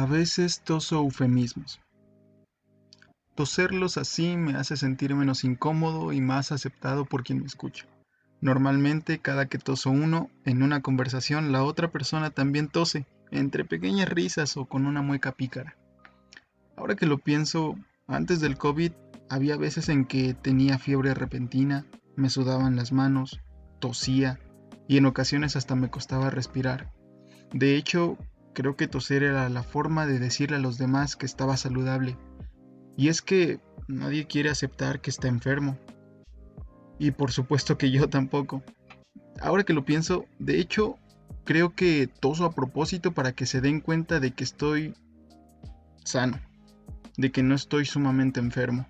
A veces toso eufemismos. Toserlos así me hace sentir menos incómodo y más aceptado por quien me escucha. Normalmente, cada que toso uno, en una conversación, la otra persona también tose, entre pequeñas risas o con una mueca pícara. Ahora que lo pienso, antes del COVID, había veces en que tenía fiebre repentina, me sudaban las manos, tosía y en ocasiones hasta me costaba respirar. De hecho, creo que toser era la forma de decirle a los demás que estaba saludable. Y es que nadie quiere aceptar que está enfermo. Y por supuesto que yo tampoco. Ahora que lo pienso, de hecho, creo que toso a propósito para que se den cuenta de que estoy sano, de que no estoy sumamente enfermo.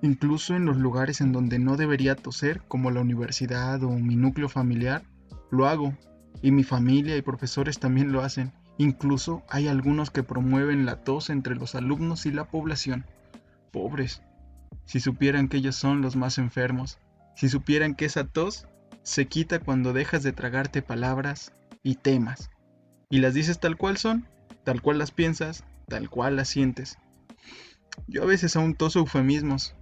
Incluso en los lugares en donde no debería toser, como la universidad o mi núcleo familiar, lo hago. Y mi familia y profesores también lo hacen. Incluso hay algunos que promueven la tos entre los alumnos y la población. Pobres, si supieran que ellos son los más enfermos, si supieran que esa tos se quita cuando dejas de tragarte palabras y temas, y las dices tal cual son, tal cual las piensas, tal cual las sientes. Yo a veces aún toso eufemismos,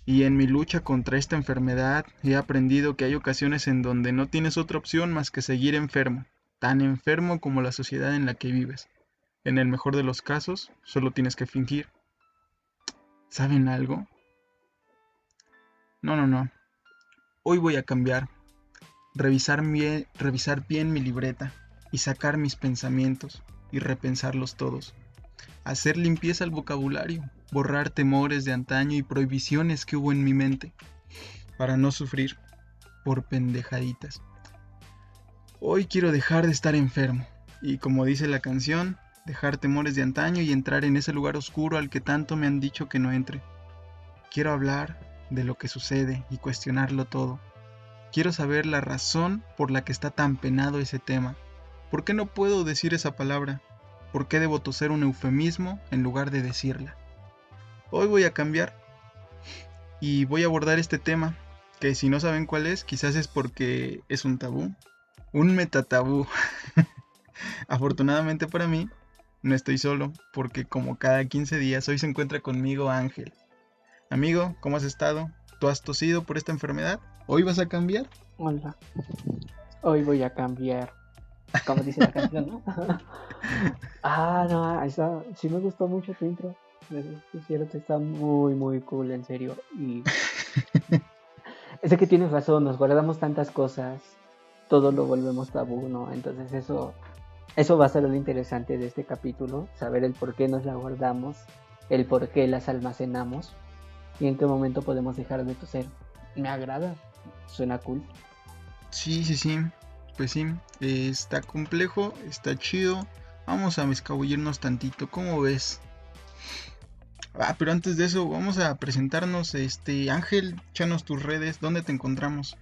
y en mi lucha contra esta enfermedad he aprendido que hay ocasiones en donde no tienes otra opción más que seguir enfermo, tan enfermo como la sociedad en la que vives. En el mejor de los casos, solo tienes que fingir. ¿Saben algo? No, no, no. Hoy voy a cambiar, revisar bien mi libreta y sacar mis pensamientos y repensarlos todos. Hacer limpieza al vocabulario, borrar temores de antaño y prohibiciones que hubo en mi mente, para no sufrir por pendejaditas. Hoy quiero dejar de estar enfermo y, como dice la canción, dejar temores de antaño y entrar en ese lugar oscuro al que tanto me han dicho que no entre. Quiero hablar de lo que sucede y cuestionarlo todo. Quiero saber la razón por la que está tan penado ese tema. ¿Por qué no puedo decir esa palabra? ¿Por qué debo toser un eufemismo en lugar de decirla? Hoy voy a cambiar y voy a abordar este tema, que si no saben cuál es, quizás es porque es un tabú, un metatabú. Afortunadamente para mí, no estoy solo, porque como cada 15 días hoy se encuentra conmigo Ángel. Amigo, ¿cómo has estado? ¿Tú has tosido por esta enfermedad? ¿Hoy vas a cambiar? Hola, hoy voy a cambiar, como dice la canción, ¿no? No, esa, sí me gustó mucho tu intro. Es cierto, está muy, muy cool, en serio. Y es de que tienes razón, nos guardamos tantas cosas, todo lo volvemos tabú, ¿no? Entonces eso va a ser lo interesante de este capítulo, saber el por qué nos la guardamos, el por qué las almacenamos y en qué momento podemos dejar de toser. Me agrada, suena cool. Sí, sí, sí. Pues sí, está complejo, está chido. Vamos a escabullirnos tantito, ¿cómo ves? Pero antes de eso, vamos a presentarnos. Ángel, échanos tus redes, ¿dónde te encontramos?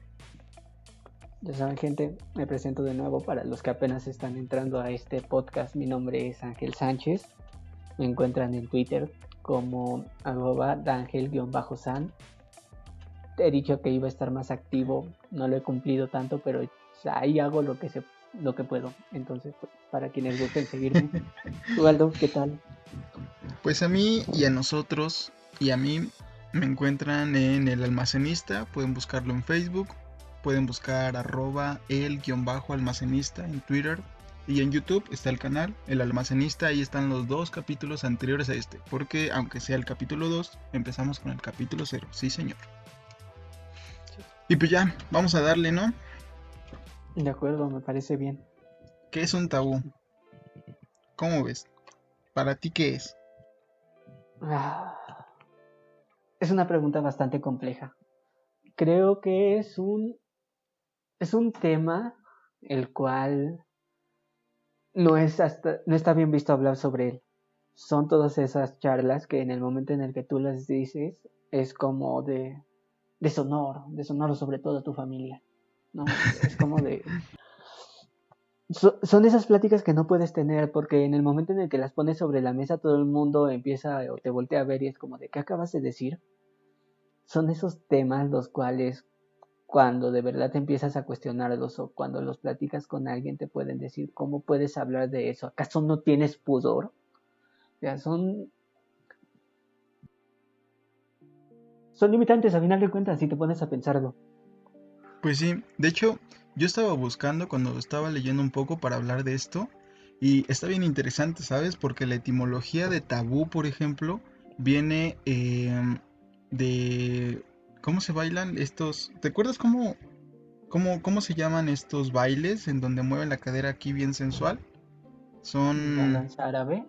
Ya saben, gente, me presento de nuevo para los que apenas están entrando a este podcast. Mi nombre es Ángel Sánchez. Me encuentran en Twitter como @dangel_san. He dicho que iba a estar más activo, no lo he cumplido tanto, pero ahí hago lo que puedo. Entonces, pues, para quienes gusten seguirme. ¿Tú, Aldo, qué tal? Pues a mí y a nosotros y a mí me encuentran en El Almacenista, pueden buscarlo en Facebook, pueden buscar @el_almacenista en Twitter y en YouTube está el canal El Almacenista, ahí están los dos capítulos anteriores a este, porque aunque sea el capítulo 2, empezamos con el capítulo 0, sí señor. Y pues ya, vamos a darle, ¿no? De acuerdo, me parece bien. ¿Qué es un tabú? ¿Cómo ves? ¿Para ti qué es? Ah, es una pregunta bastante compleja. Creo que es un tema el cual no está bien visto hablar sobre él. Son todas esas charlas que en el momento en el que tú las dices es como de deshonor sobre todo a tu familia, ¿no? Es como de... son esas pláticas que no puedes tener porque en el momento en el que las pones sobre la mesa todo el mundo empieza o te voltea a ver y es como de ¿qué acabas de decir? Son esos temas los cuales cuando de verdad te empiezas a cuestionarlos o cuando los platicas con alguien te pueden decir, ¿cómo puedes hablar de eso? ¿Acaso no tienes pudor? O sea, son limitantes a final de cuentas si te pones a pensarlo. Pues sí, de hecho, yo estaba buscando cuando estaba leyendo un poco para hablar de esto y está bien interesante, ¿sabes? Porque la etimología de tabú, por ejemplo, viene de cómo se bailan estos. ¿Te acuerdas cómo se llaman estos bailes en donde mueven la cadera aquí bien sensual? La Son. danza árabe.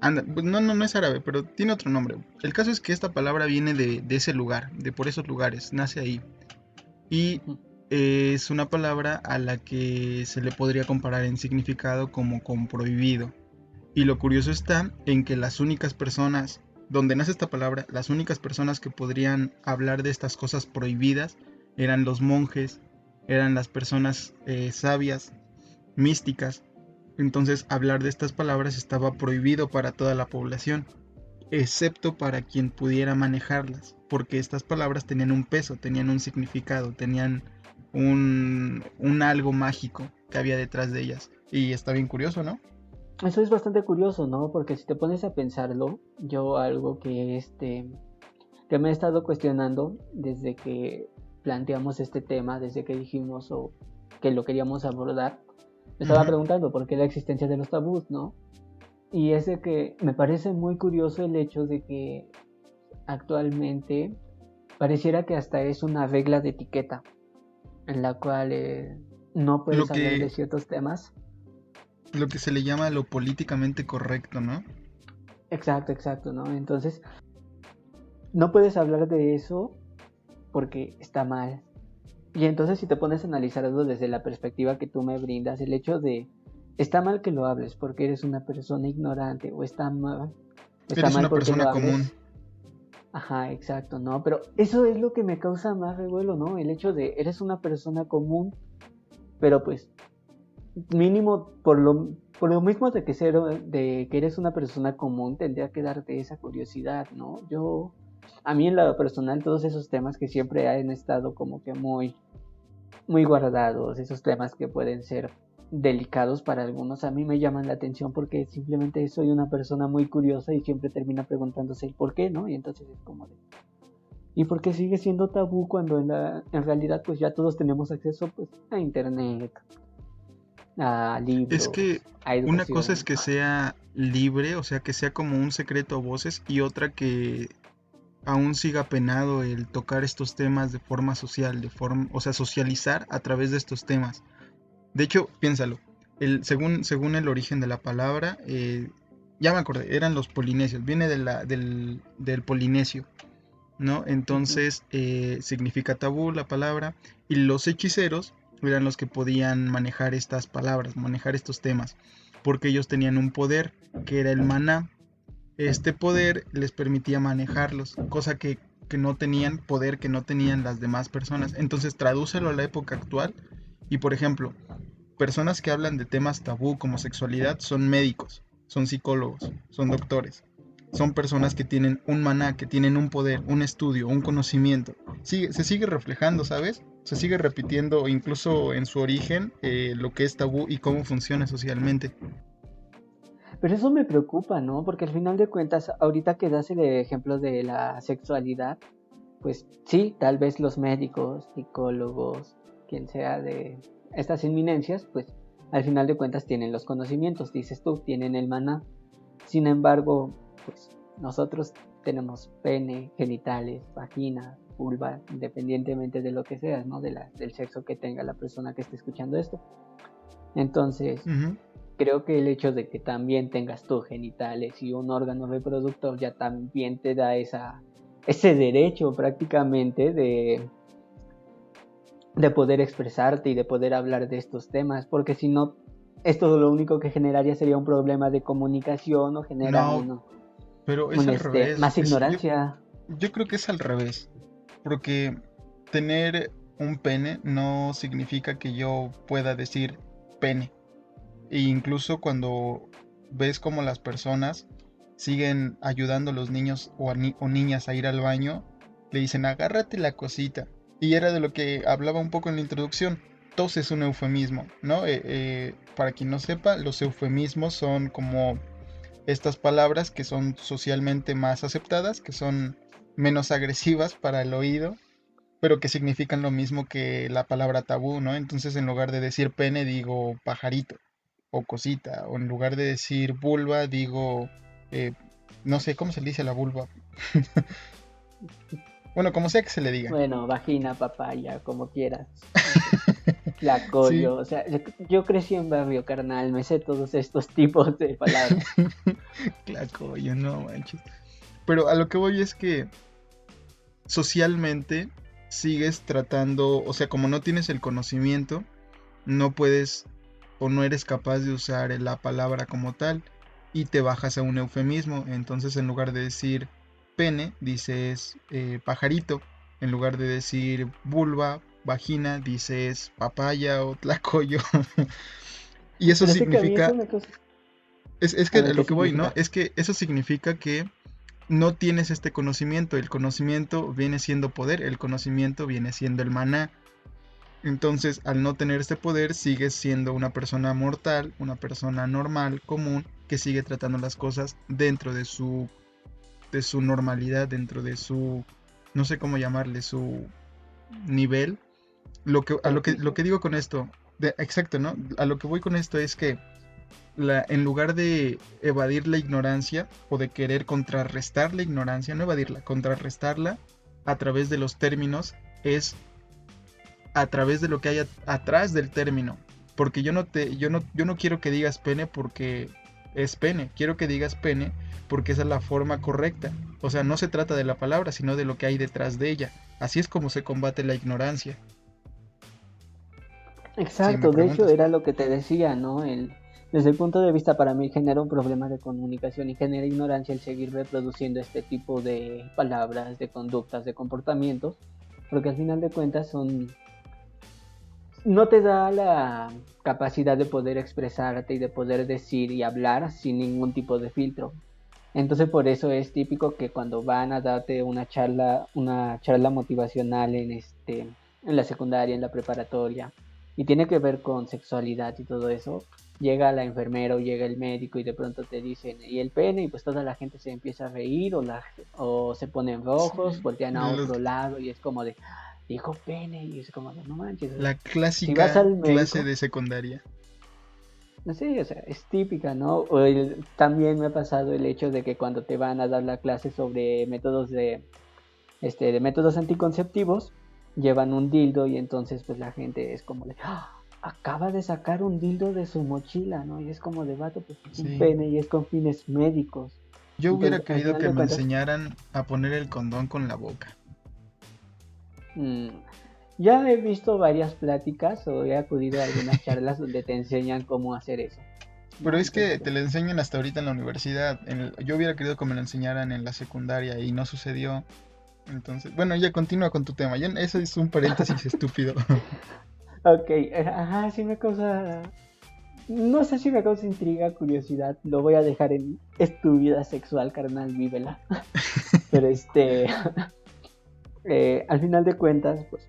Anda, pues no es árabe, pero tiene otro nombre. El caso es que esta palabra viene de ese lugar, de por esos lugares, nace ahí. Y Ujú. es una palabra a la que se le podría comparar en significado como con prohibido. Y lo curioso está en que las únicas personas, donde nace esta palabra, las únicas personas que podrían hablar de estas cosas prohibidas eran los monjes, eran las personas sabias, místicas. Entonces hablar de estas palabras estaba prohibido para toda la población, excepto para quien pudiera manejarlas, porque estas palabras tenían un peso, tenían un significado, tenían un algo mágico que había detrás de ellas. Y está bien curioso, ¿no? Eso es bastante curioso, ¿no? Porque si te pones a pensarlo, yo algo que me he estado cuestionando desde que planteamos este tema, desde que dijimos o que lo queríamos abordar, me estaba Ujú. preguntando por qué la existencia de los tabús, ¿no? Y es de que me parece muy curioso el hecho de que actualmente pareciera que hasta es una regla de etiqueta en la cual no Lo puedes hablar de que, ciertos temas. lo que se le llama lo políticamente correcto, ¿no? Exacto, exacto, ¿no? Entonces, no puedes hablar de eso porque está mal. Y entonces si te pones a analizarlo desde la perspectiva que tú me brindas, el hecho de está mal que lo hables porque eres una persona ignorante o está Eres mal una porque lo persona común. hables. Ajá, exacto, ¿no? Pero eso es lo que me causa más revuelo, ¿no? El hecho de eres una persona común, pero pues mínimo por lo mismo de que eres una persona común, tendría que darte esa curiosidad, ¿no? A mí en lo personal, todos esos temas que siempre han estado como que muy guardados, esos temas que pueden ser delicados para algunos, a mí me llaman la atención porque simplemente soy una persona muy curiosa y siempre termina preguntándose el por qué, ¿no? Y entonces es como de, ¿y por qué sigue siendo tabú cuando en realidad pues ya todos tenemos acceso pues a internet, a Es que libros, a una cosa es educación? que sea libre, o sea, que sea como un secreto a voces, y otra que aún siga penado el tocar estos temas de forma social, o sea, socializar a través de estos temas. De hecho, piénsalo, según el origen de la palabra, ya me acordé, eran los polinesios, viene del polinesio, ¿no? Ujú. Entonces significa tabú la palabra, y los hechiceros eran los que podían manejar estas palabras, manejar estos temas, porque ellos tenían un poder que era el maná. Este poder les permitía manejarlos, cosa que no tenían, poder que no tenían las demás personas. Entonces tradúcelo a la época actual y, por ejemplo, personas que hablan de temas tabú como sexualidad son médicos, son psicólogos, son doctores. Son personas que tienen un maná, que tienen un poder, un estudio, un conocimiento. Se sigue reflejando, ¿sabes? Se sigue repitiendo incluso en su origen lo que es tabú y cómo funciona socialmente. Pero eso me preocupa, ¿no? Porque al final de cuentas, ahorita que das el ejemplo de la sexualidad, pues sí, tal vez los médicos, psicólogos, quien sea de estas inminencias, pues al final de cuentas tienen los conocimientos, dices tú, tienen el maná. Sin embargo, pues nosotros tenemos pene, genitales, vagina, vulva, independientemente de lo que seas, ¿no? Del sexo que tenga la persona que esté escuchando esto. Entonces, Ujú. creo que el hecho de que también tengas tus genitales y un órgano reproductor ya también te da ese derecho prácticamente de poder expresarte y de poder hablar de estos temas, porque si no, esto lo único que generaría sería un problema de comunicación o genera No, pero es al revés. más ignorancia. Yo creo que es al revés. Porque tener un pene no significa que yo pueda decir pene. E incluso cuando ves como las personas siguen ayudando a los niños o niñas a ir al baño, le dicen agárrate la cosita. Y era de lo que hablaba un poco en la introducción. Tos es un eufemismo, ¿no? Para quien no sepa, los eufemismos son como estas palabras que son socialmente más aceptadas, que son menos agresivas para el oído, pero que significan lo mismo que la palabra tabú, ¿no? Entonces, en lugar de decir pene, digo pajarito o cosita, o en lugar de decir vulva, digo, eh, no sé, ¿cómo se le dice a la vulva? Bueno, como sea que se le diga. Bueno, vagina, papaya, como quieras. Este, Sí, tlacoyo, o sea, yo crecí en barrio carnal, me sé todos estos tipos de palabras. claro, yo no manches. Pero a lo que voy es que socialmente sigues tratando, o sea, como no tienes el conocimiento, no puedes o no eres capaz de usar la palabra como tal y te bajas a un eufemismo. Entonces, en lugar de decir pene, dices pajarito. En lugar de decir vulva, vagina, dices papaya o tlacoyo. Y eso Pero sé que a mí eso significa, me causa... es que A ver, a ¿qué lo que voy, ¿no? significa? Es que eso significa que no tienes este conocimiento. El conocimiento viene siendo poder, el conocimiento viene siendo el maná. Entonces, al no tener este poder, sigues siendo una persona mortal, una persona normal, común, que sigue tratando las cosas dentro de su normalidad, dentro de su, no sé cómo llamarle, su nivel. Lo Superficie. que digo con esto, exacto, ¿no? A lo que voy con esto es que en lugar de evadir la ignorancia o de querer contrarrestar la ignorancia, no evadirla, contrarrestarla a través de los términos, es a través de lo que hay atrás del término. Porque yo no quiero que digas pene porque es pene. Quiero que digas pene porque esa es la forma correcta. O sea, no se trata de la palabra, sino de lo que hay detrás de ella. Así es como se combate la ignorancia. Si me Exacto, de hecho preguntas. era lo que te decía, ¿no? Desde el punto de vista para mí genera un problema de comunicación y genera ignorancia el seguir reproduciendo este tipo de palabras, de conductas, de comportamientos, porque al final de cuentas no te da la capacidad de poder expresarte y de poder decir y hablar sin ningún tipo de filtro. Entonces por eso es típico que cuando van a darte una charla motivacional en la secundaria, en la preparatoria, y tiene que ver con sexualidad y todo eso, llega la enfermera o llega el médico y de pronto te dicen, ¿y el pene? Y pues toda la gente se empieza a reír o se ponen rojos, Sí, voltean a los- otro lado y es como de, dijo pene, y es como de, no manches, o sea, la si vas clásica al clase médico, de secundaria. no sé, o sea, es típica, ¿no? También me ha pasado el hecho de que cuando te van a dar la clase sobre de métodos anticonceptivos, llevan un dildo y entonces pues la gente es como de, ¡ah! Acaba de sacar un dildo de su mochila, ¿no? Y es como de vato, pues es un Sí. pene y es con fines médicos. Yo hubiera Entonces, al querido final que de me cuentas, enseñaran a poner el condón con la boca. mmm, ya he visto varias pláticas o he acudido a algunas charlas donde te enseñan cómo hacer eso, Pero ¿no? es que Entonces, te lo enseñan hasta ahorita en la universidad. Yo hubiera querido que me lo enseñaran en la secundaria y no sucedió. Entonces, bueno, ya continúa con tu tema. Ya, eso es un paréntesis estúpido. ok, ajá, sí me causa. No sé si me causa intriga, curiosidad. Lo voy a dejar en. Es tu vida sexual, carnal, vívela. Pero al final de cuentas, pues.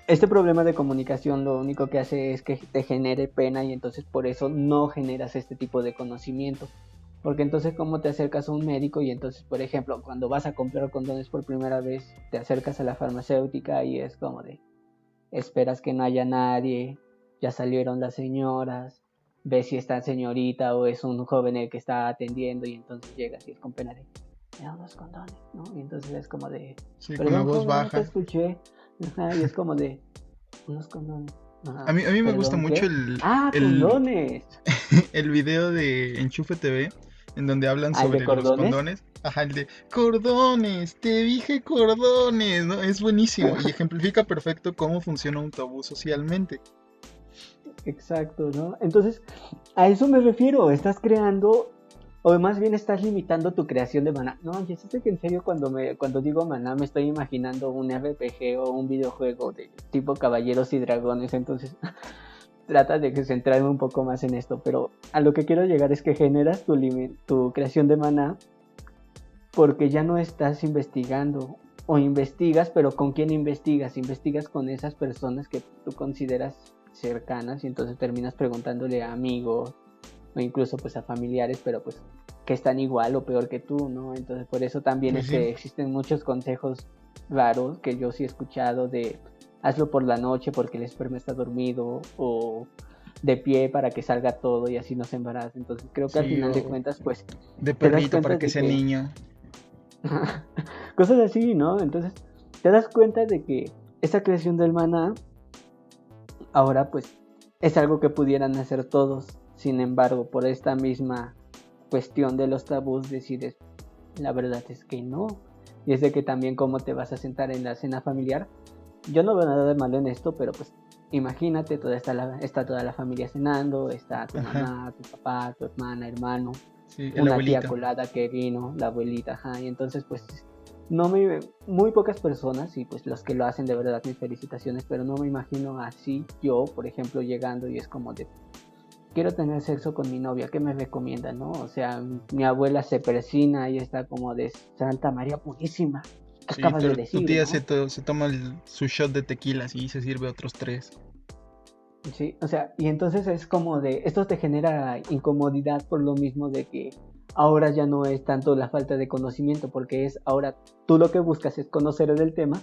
Este problema de comunicación lo único que hace es que te genere pena y entonces por eso no generas este tipo de conocimiento. Porque entonces, ¿cómo te acercas a un médico? Y entonces, por ejemplo, cuando vas a comprar condones por primera vez, te acercas a la farmacéutica y es como de, esperas que no haya nadie, ya salieron las señoras, ves si está señorita o es un joven el que está atendiendo y entonces llegas y es con pena de, me da unos condones, ¿no? Y entonces es como de, Sí, con la perdón voz joven, no te baja. escuché. Ajá, y es como de, unos condones. Ajá, A mí me gusta perdón, mucho ¿qué? Ah, condones. el video de Enchufe TV, en donde hablan Ah, el de sobre los cordones. condones. Ajá, el de cordones, te dije cordones, ¿no? Es buenísimo y ejemplifica perfecto cómo funciona un tabú socialmente. Exacto, ¿no? Entonces, a eso me refiero, estás creando, o más bien estás limitando tu creación de maná. No, yo sé que en serio cuando digo maná me estoy imaginando un RPG o un videojuego de tipo Caballeros y Dragones, entonces trata de que centrarme un poco más en esto, pero a lo que quiero llegar es que generas tu creación de maná porque ya no estás investigando o investigas, pero ¿con quién investigas? Investigas con esas personas que tú consideras cercanas y entonces terminas preguntándole a amigos o incluso pues a familiares, pero pues que están igual o peor que tú, ¿no? Entonces por eso también Pues sí. existen muchos consejos raros que yo sí he escuchado de hazlo por la noche porque el esperma está dormido o de pie para que salga todo y así no se embaraza. Entonces creo que al Sí, final de o cuentas pues de te das perrito para cuenta que de sea que niño. cosas así, ¿no? Entonces te das cuenta de que esa creación del maná ahora pues es algo que pudieran hacer todos. Sin embargo, por esta misma cuestión de los tabús decides, la verdad es que no. Y es de que también cómo te vas a sentar en la cena familiar. Yo no veo nada de malo en esto, pero pues imagínate, está toda la familia cenando, está tu Ajá, mamá, tu papá, tu hermana, hermano, sí, el una tía abuelito. colada que vino, la abuelita, ajá, y entonces pues no me, muy pocas personas y pues los que lo hacen de verdad mis felicitaciones, pero no me imagino así yo, por ejemplo, llegando y es como de quiero tener sexo con mi novia, ¿qué me recomiendan, no? O sea, mi abuela se persina y está como de Santa María Purísima, ¿qué Sí, acabas de tu decir, tía no? se toma su shot de tequila y se sirve otros tres. Sí, o sea, y entonces es como de, esto te genera incomodidad por lo mismo de que ahora ya no es tanto la falta de conocimiento, porque es ahora tú lo que buscas es conocer del tema,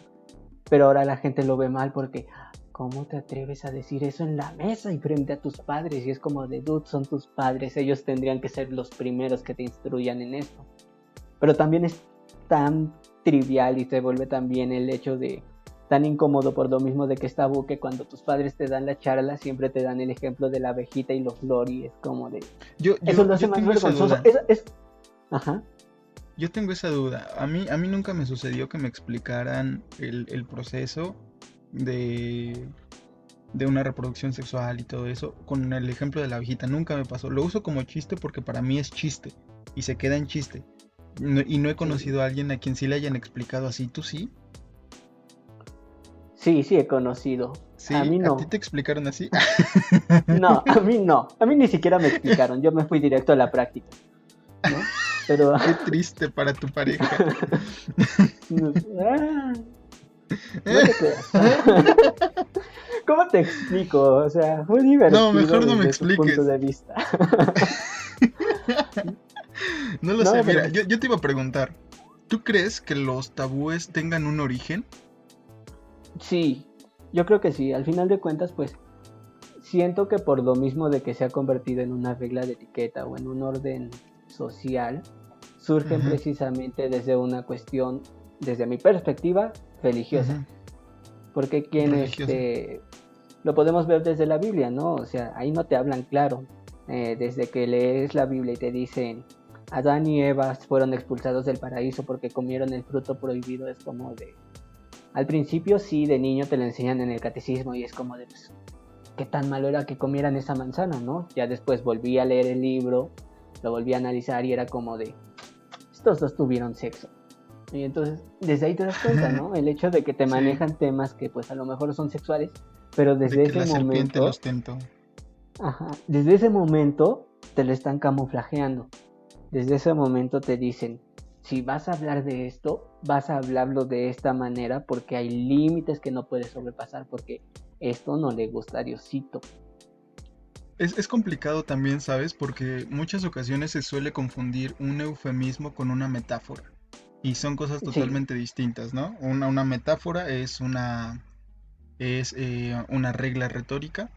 pero ahora la gente lo ve mal porque, ¿cómo te atreves a decir eso en la mesa y frente a tus padres? Y es como de, dude, son tus padres, ellos tendrían que ser los primeros que te instruyan en esto. Pero también es tan trivial y se vuelve también el hecho de tan incómodo por lo mismo de que es tabú que cuando tus padres te dan la charla siempre te dan el ejemplo de la abejita y los flor y es como de eso lo hace Yo más tengo esa vergonzoso. duda. Ajá. Yo tengo esa duda. A mí nunca me sucedió que me explicaran el proceso de, de una reproducción sexual y todo eso con el ejemplo de la abejita. Nunca me pasó. Lo uso como chiste porque para mí es chiste y se queda en chiste. Y no he Sí. conocido a alguien a quien sí le hayan explicado así. ¿Tú sí? Sí, sí he conocido. A ¿Sí? mí ¿A ti no. te explicaron así? No, a mí no. A mí ni siquiera me explicaron. Yo me fui directo a la práctica, ¿no? Pero Qué triste para tu pareja. ah, no te creas. ¿Cómo te explico? O sea, fue No, divertido mejor no me desde su punto expliques. de vista. No lo sé, No, pero mira, pues yo te iba a preguntar, ¿tú crees que los tabúes tengan un origen? sí, yo creo que sí. Al final de cuentas, pues siento que por lo mismo de que se ha convertido en una regla de etiqueta o en un orden social, surgen Ujú, precisamente desde una cuestión, desde mi perspectiva, religiosa. ujú, Porque quien religiosa. lo podemos ver desde la Biblia, ¿no? O sea, ahí no te hablan claro. Desde que lees la Biblia y te dicen, Adán y Eva fueron expulsados del paraíso porque comieron el fruto prohibido, es como de... Al principio sí, de niño te lo enseñan en el catecismo y es como de, pues, qué tan malo era que comieran esa manzana, ¿no? Ya después volví a leer el libro, lo volví a analizar y era como de, estos dos tuvieron sexo. Y entonces, desde ahí te das cuenta, ¿no? El hecho de que te Sí, manejan temas que pues a lo mejor son sexuales, pero de desde que ese la serpiente momento, los tentó. ajá, desde ese momento te lo están camuflajeando. Desde ese momento te dicen, si vas a hablar de esto, vas a hablarlo de esta manera porque hay límites que no puedes sobrepasar porque esto no le gusta a Diosito. Es complicado también, ¿sabes? Porque muchas ocasiones se suele confundir un eufemismo con una metáfora. Y son cosas Sí, totalmente distintas, ¿no? Una metáfora es una regla retórica,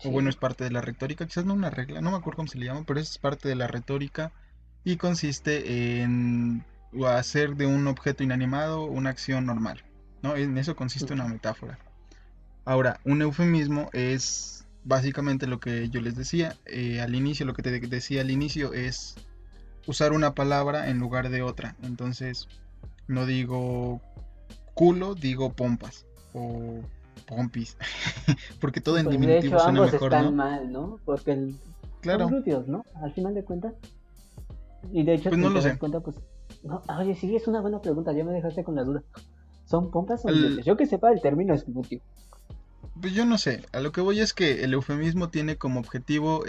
o bueno, sí, es parte de la retórica, quizás no una regla, no me acuerdo cómo se le llama, pero es parte de la retórica y consiste en hacer de un objeto inanimado una acción normal, ¿no? En eso consiste una metáfora. Ahora, un eufemismo es básicamente lo que yo les decía al inicio, lo que te decía al inicio es usar una palabra en lugar de otra. Entonces, no digo culo, digo pompas o pompis, porque todo en pues de diminutivo hecho suena ambos mejor, están ¿no? mal, ¿no? Porque son Claro, glúteos, ¿no? Al final de cuentas. Y de hecho, pues no si te lo das sé. cuenta, pues... No, oye, sí, es una buena pregunta, ya me dejaste con la duda. ¿Son pompas o Al- glúteos? Yo que sepa, el término es glúteo. pues yo no sé, a lo que voy es que el eufemismo tiene como objetivo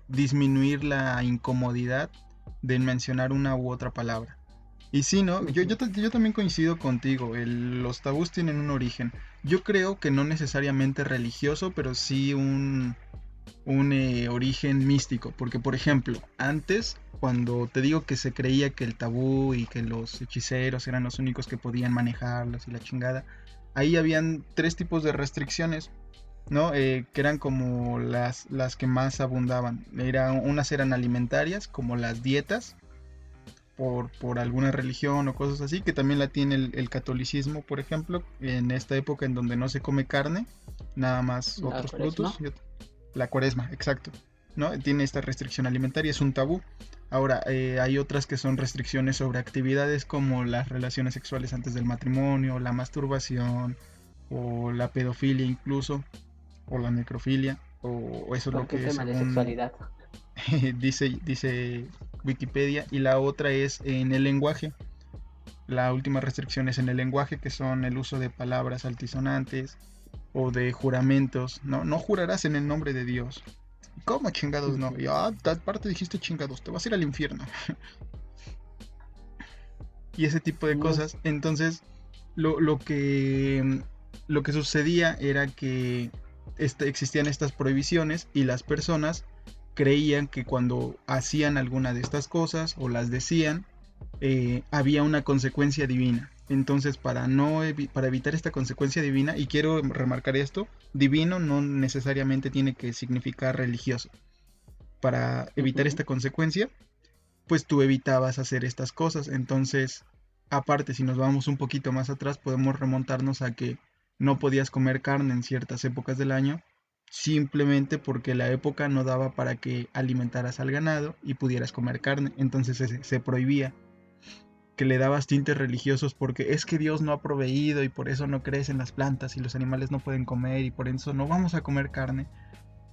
disminuir la incomodidad de mencionar una u otra palabra. Y sí, ¿no? Yo, Ujú. yo, ta- yo también coincido contigo. Los tabús tienen un origen. Yo creo que no necesariamente religioso, pero sí un origen místico. Porque, por ejemplo, antes, cuando te digo que se creía que el tabú y que los hechiceros eran los únicos que podían manejarlos y la chingada, ahí habían tres tipos de restricciones, ¿no? Que eran como las que más abundaban. Unas eran alimentarias, como las dietas, por alguna religión o cosas así, que también la tiene el catolicismo, por ejemplo, en esta época en donde no se come carne, nada más La otros frutos. cuaresma. La cuaresma, exacto, ¿no? Tiene esta restricción alimentaria, es un tabú. Ahora, hay otras que son restricciones sobre actividades como las relaciones sexuales antes del matrimonio, la masturbación, o la pedofilia incluso, o la necrofilia, o eso es lo Cualquier que tema de según sexualidad. dice Wikipedia. Y la otra es en el lenguaje. La última restricción es en el lenguaje, que son el uso de palabras altisonantes o de juramentos. No, no jurarás en el nombre de Dios. ¿Cómo chingados no? Ujú. Y aparte dijiste chingados, te vas a ir al infierno. Y ese tipo de No es- cosas. Entonces, lo, lo que lo que sucedía era que existían estas prohibiciones y las personas creían que cuando hacían alguna de estas cosas o las decían, había una consecuencia divina. Entonces, para evitar esta consecuencia divina, y quiero remarcar esto, divino no necesariamente tiene que significar religioso. Para evitar Ujú. esta consecuencia, pues tú evitabas hacer estas cosas. Entonces, aparte, si nos vamos un poquito más atrás, podemos remontarnos a que no podías comer carne en ciertas épocas del año, simplemente porque la época no daba para que alimentaras al ganado y pudieras comer carne. Entonces se prohibía, que le dabas tintes religiosos porque es que Dios no ha proveído y por eso no crecen las plantas y los animales no pueden comer y por eso no vamos a comer carne.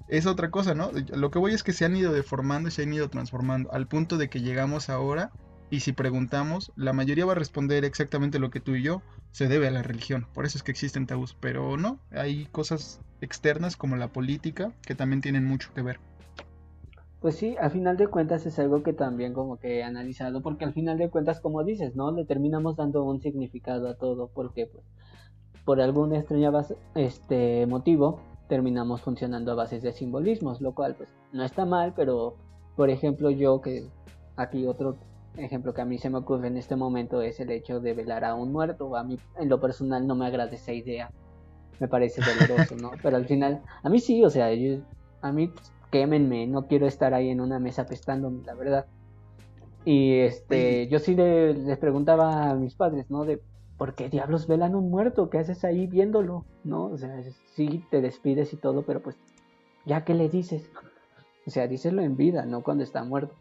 Es otra cosa, ¿no? Lo que voy es que se han ido deformando y se han ido transformando al punto de que llegamos ahora y si preguntamos, la mayoría va a responder exactamente lo que tú y yo, se debe a la religión. Por eso es que existen tabús, pero no, hay cosas externas como la política que también tienen mucho que ver. Pues sí, al final de cuentas es algo que también como que he analizado, porque al final de cuentas, como dices, ¿no? Le terminamos dando un significado a todo, porque pues por algún extraño motivo terminamos funcionando a bases de simbolismos, lo cual pues no está mal, pero por ejemplo yo que aquí otro ejemplo que a mí se me ocurre en este momento es el hecho de velar a un muerto. A mí en lo personal no me agrada esa idea, me parece doloroso, ¿no? Pero al final, a mí sí, o sea, a mí pues, quémenme, no quiero estar ahí en una mesa pestándome, la verdad. Y Oye, yo sí les preguntaba a mis padres, ¿no? De por qué diablos velan un muerto, ¿qué haces ahí viéndolo? ¿No? O sea, sí te despides y todo, pero pues, ¿ya qué le dices? O sea, díselo en vida, no cuando está muerto.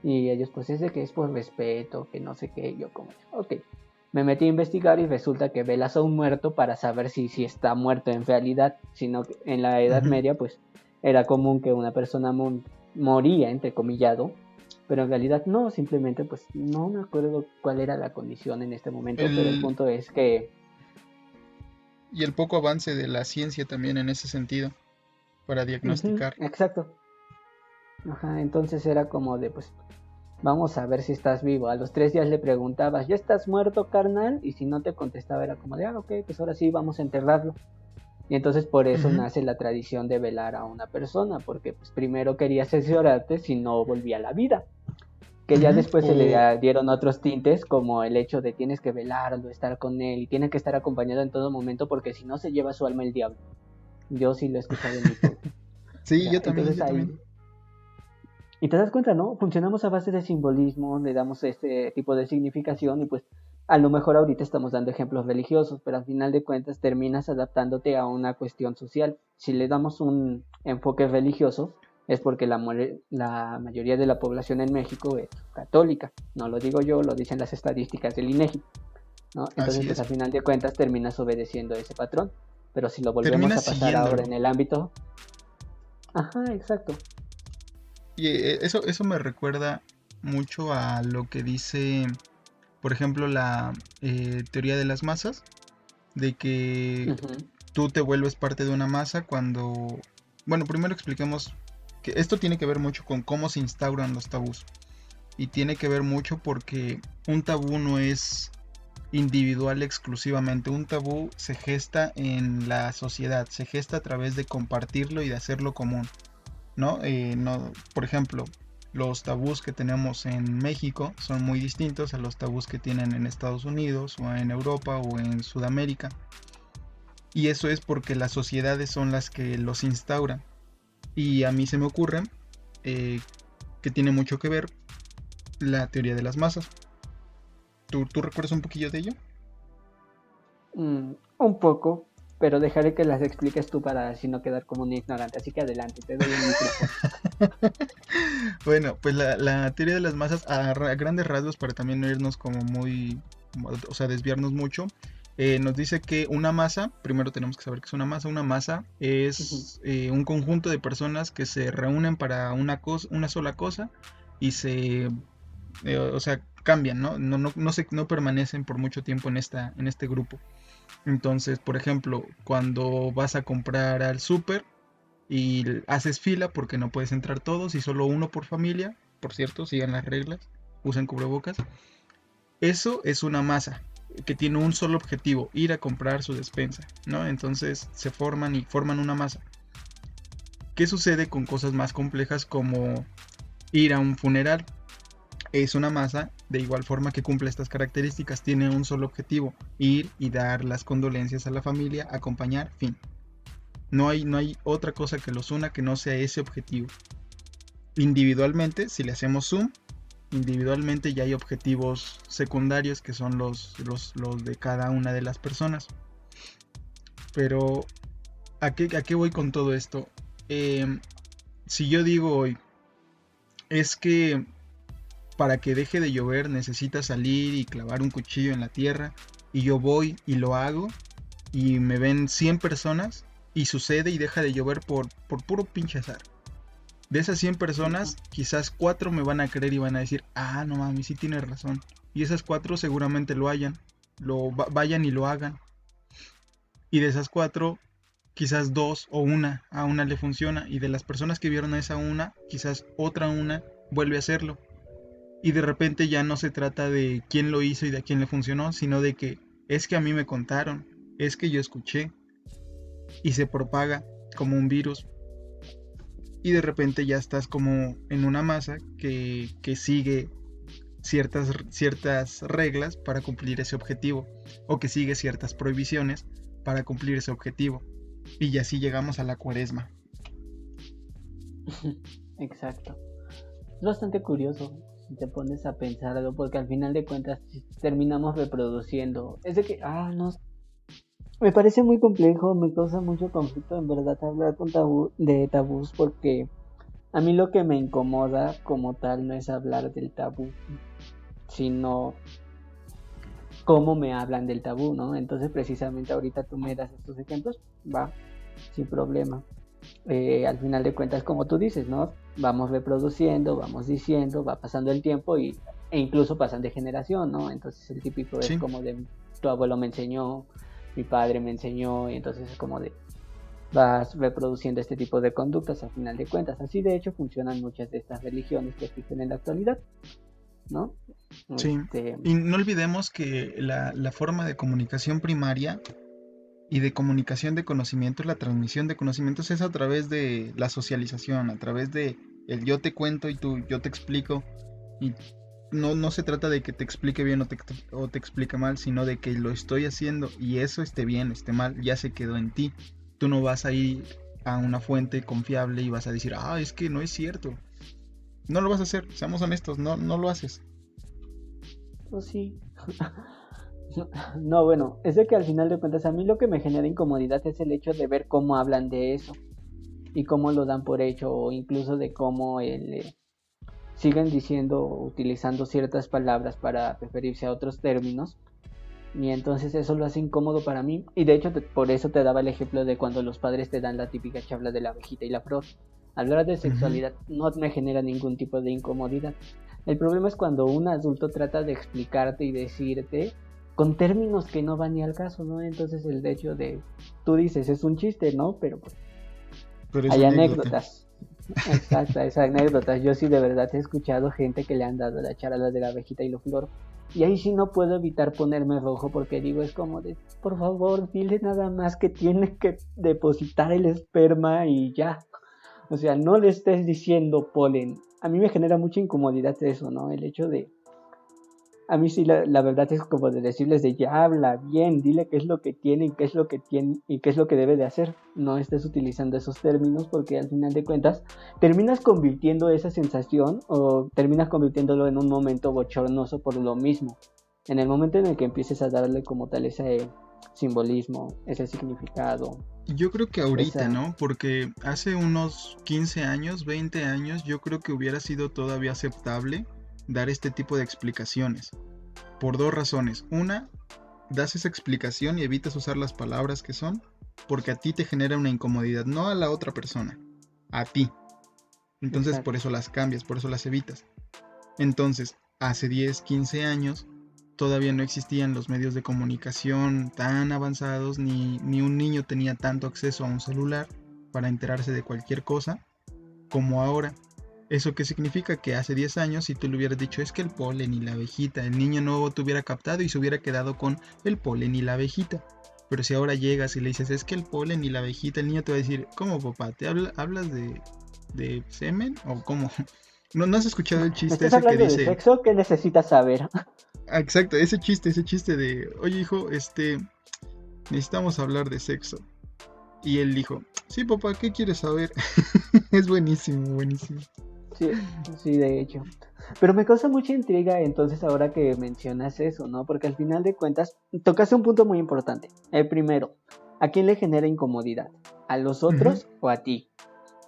Y ellos, pues, es de que es por respeto, que no sé qué. Yo, como, ok. Me metí a investigar y resulta que velas a un muerto para saber si está muerto en realidad, sino que en la Edad ujú. Media, pues, era común que una persona moría, entrecomillado, pero en realidad no, simplemente, pues, no me acuerdo cuál era la condición en este momento, pero el el, punto es que, y el poco avance de la ciencia también en ese sentido para diagnosticar. exacto. Ajá, entonces era como de, pues, vamos a ver si estás vivo. A los 3 días le preguntabas, ¿ya estás muerto, carnal? Y si no te contestaba era como de, ok, pues ahora sí, vamos a enterrarlo. Y entonces por eso Ujú. nace la tradición de velar a una persona, porque pues primero quería cerciorarte si no volvía a la vida. Que ya Ujú. después se O, le dieron otros tintes, como el hecho de tienes que velarlo, estar con él, y tiene que estar acompañado en todo momento, porque si no se lleva su alma el diablo. Yo sí lo he escuchado en mi pueblo. O sí, sea, yo también, entonces yo también. ahí y te das cuenta, ¿no? Funcionamos a base de simbolismo, le damos este tipo de significación y pues a lo mejor ahorita estamos dando ejemplos religiosos, pero al final de cuentas terminas adaptándote a una cuestión social. Si le damos un enfoque religioso es porque la mayoría de la población en México es católica. No lo digo yo, lo dicen las estadísticas del INEGI, ¿no? Entonces Así pues es. al final de cuentas terminas obedeciendo ese patrón. Pero si lo volvemos Terminas a pasar ahora siguiéndolo. en el ámbito... Ajá, exacto. Y eso me recuerda mucho a lo que dice, por ejemplo, la teoría de las masas, de que Ujú. tú te vuelves parte de una masa cuando... Bueno, primero expliquemos que esto tiene que ver mucho con cómo se instauran los tabús. y tiene que ver mucho porque un tabú no es individual exclusivamente. Un tabú se gesta en la sociedad, se gesta a través de compartirlo y de hacerlo común, ¿no? Por ejemplo, los tabús que tenemos en México son muy distintos a los tabús que tienen en Estados Unidos o en Europa o en Sudamérica. Y eso es porque las sociedades son las que los instauran. Y a mí se me ocurre eh, que tiene mucho que ver la teoría de las masas. ¿Tú recuerdas un poquillo de ello? Un poco, pero dejaré que las expliques tú para así no quedar como un ignorante. Así que adelante, te doy el micrófono. Bueno, pues la teoría de las masas, a grandes rasgos, para también no irnos como muy, o sea, desviarnos mucho, nos dice que una masa, primero tenemos que saber qué es una masa. Una masa es un conjunto de personas que se reúnen para una sola cosa y o sea, cambian, ¿no? No permanecen por mucho tiempo en este grupo. Entonces, por ejemplo, cuando vas a comprar al súper y haces fila porque no puedes entrar todos y solo uno por familia, por cierto, sigan las reglas, usen cubrebocas. Eso es una masa que tiene un solo objetivo, ir a comprar su despensa, ¿no? Entonces se forman y forman una masa. ¿Qué sucede con cosas más complejas como ir a un funeral? Es una masa de igual forma que cumple estas características, tiene un solo objetivo, ir y dar las condolencias a la familia, acompañar, fin. No hay otra cosa que los una que no sea ese objetivo. Individualmente, si le hacemos zoom, individualmente ya hay objetivos secundarios que son los de cada una de las personas. Pero, ¿a qué voy con todo esto? Si yo digo hoy, es que para que deje de llover necesitas salir y clavar un cuchillo en la tierra, y yo voy y lo hago, y me ven 100 personas, y sucede y deja de llover por puro pinche azar. De esas 100 personas, quizás 4 me van a creer y van a decir, ah, no mami, sí tienes razón. Y esas 4 seguramente lo hayan, vayan y lo hagan. Y de esas 4, quizás 2 o a una le funciona. Y de las personas que vieron a esa una, quizás otra una vuelve a hacerlo. Y de repente ya no se trata de quién lo hizo y de a quién le funcionó, sino de que es que a mí me contaron, es que yo escuché. Y se propaga como un virus. Y de repente ya estás como en una masa que sigue ciertas reglas para cumplir ese objetivo, o que sigue ciertas prohibiciones para cumplir ese objetivo. Y así llegamos a la cuaresma. Exacto. Es bastante curioso si te pones a pensarlo, porque al final de cuentas terminamos reproduciendo. Es de que, no, me parece muy complejo, me causa mucho conflicto en verdad hablar de tabús, porque a mí lo que me incomoda como tal no es hablar del tabú, sino cómo me hablan del tabú, ¿no? Entonces precisamente ahorita tú me das estos ejemplos, va, sin problema. Al final de cuentas, como tú dices, ¿no? Vamos reproduciendo, vamos diciendo, va pasando el tiempo e incluso pasan de generación, ¿no? Entonces el típico es Sí, como de tu abuelo me enseñó, mi padre me enseñó, y entonces es como de vas reproduciendo este tipo de conductas al final de cuentas. Así de hecho funcionan muchas de estas religiones que existen en la actualidad, ¿no? sí. Y no olvidemos que la forma de comunicación primaria y de comunicación de conocimientos, la transmisión de conocimientos es a través de la socialización, a través de el yo te cuento y yo te explico. Y no se trata de que te explique bien o te explique mal, sino de que lo estoy haciendo y eso esté bien, esté mal, ya se quedó en ti. Tú no vas a ir a una fuente confiable y vas a decir, es que no es cierto. No lo vas a hacer, seamos honestos, no lo haces. Pues sí. No, bueno, es de que al final de cuentas a mí lo que me genera incomodidad es el hecho de ver cómo hablan de eso y cómo lo dan por hecho, o incluso de cómo siguen diciendo, utilizando ciertas palabras para referirse a otros términos, y entonces eso lo hace incómodo para mí. Y de hecho por eso te daba el ejemplo de cuando los padres te dan la típica charla de la abejita y la flor. Hablar de sexualidad no me genera ningún tipo de incomodidad. El problema es cuando un adulto trata de explicarte y decirte con términos que no van ni al caso, ¿no? Entonces el hecho de, tú dices, es un chiste, ¿no? Pero pues Pero es hay anécdota. anécdotas. Exacto, esa anécdota. Yo sí de verdad he escuchado gente que le han dado la charla de la abejita y la flor. Y ahí sí no puedo evitar ponerme rojo porque digo, es como de, por favor, dile nada más que tiene que depositar el esperma y ya. O sea, no le estés diciendo polen. A mí me genera mucha incomodidad eso, ¿no? El hecho de, a mí sí la verdad es como de decirles de ya habla bien, dile qué es lo que tiene y qué es lo que tiene y qué es lo que debe de hacer. No estés utilizando esos términos porque al final de cuentas terminas convirtiendo esa sensación o terminas convirtiéndolo en un momento bochornoso por lo mismo. En el momento en el que empieces a darle como tal ese simbolismo, ese significado, Yo creo que ahorita, esa... ¿no? Porque hace unos 15 años, 20 años, yo creo que hubiera sido todavía aceptable dar este tipo de explicaciones. Por dos razones. Una, das esa explicación y evitas usar las palabras que son, porque a ti te genera una incomodidad, no a la otra persona, a ti. Entonces por Exacto. eso las cambias, por eso las evitas. Entonces, hace 10, 15 años todavía no existían los medios de comunicación tan avanzados, ni un niño tenía tanto acceso a un celular para enterarse de cualquier cosa como ahora. ¿Eso qué significa? Que hace 10 años, si tú le hubieras dicho es que el polen y la abejita, el niño no te hubiera captado y se hubiera quedado con el polen y la abejita. Pero si ahora llegas y le dices es que el polen y la abejita, el niño te va a decir, ¿cómo papá? ¿Hablas de semen? ¿O cómo? ¿No has escuchado el ¿Me chiste estás ese que hablando de dice, sexo? ¿Qué necesitas saber? ah, exacto, ese chiste de, oye hijo, necesitamos hablar de sexo? Y él dijo, sí papá, ¿qué quieres saber? Es buenísimo, buenísimo. Sí, sí, de hecho. Pero me causa mucha intriga entonces ahora que mencionas eso, ¿no? Porque al final de cuentas tocaste un punto muy importante. El primero, ¿a quién le genera incomodidad? ¿A los Ujú. otros o a ti?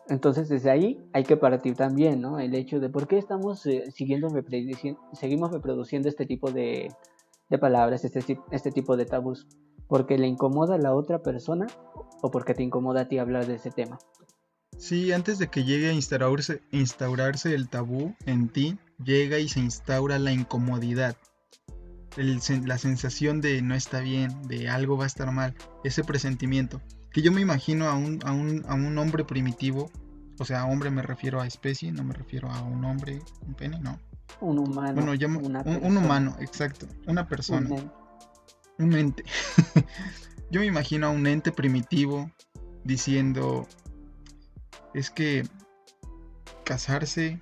Entonces desde ahí hay que partir también, ¿no? El hecho de por qué estamos seguimos reproduciendo este tipo de palabras, este tipo de tabús. ¿Porque le incomoda a la otra persona o porque te incomoda a ti hablar de ese tema? Sí, antes de que llegue a instaurarse el tabú en ti, llega y se instaura la incomodidad, la sensación de no está bien, de algo va a estar mal, ese presentimiento, que yo me imagino a un hombre primitivo, o sea, hombre me refiero a especie, no me refiero a un hombre, un pene, no. Un humano, Bueno, una un persona, humano, exacto, una persona, un ente. un ente. Yo me imagino a un ente primitivo diciendo, es que casarse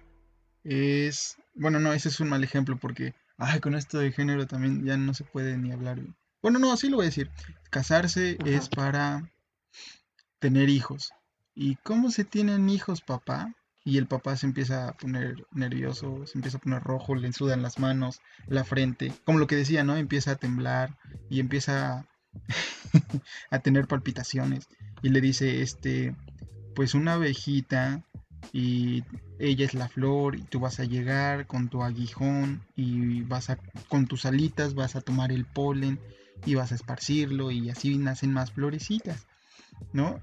bueno, no, ese es un mal ejemplo porque, ay, con esto de género también ya no se puede ni hablar. Bueno, no, sí lo voy a decir. Casarse Ajá. es para tener hijos. ¿Y cómo se tienen hijos, papá? Y el papá se empieza a poner nervioso, se empieza a poner rojo, le sudan las manos, la frente, como lo que decía, ¿no? Empieza a temblar y empieza a tener palpitaciones. Y le dice, pues una abejita y ella es la flor y tú vas a llegar con tu aguijón y con tus alitas vas a tomar el polen y vas a esparcirlo y así nacen más florecitas, ¿no?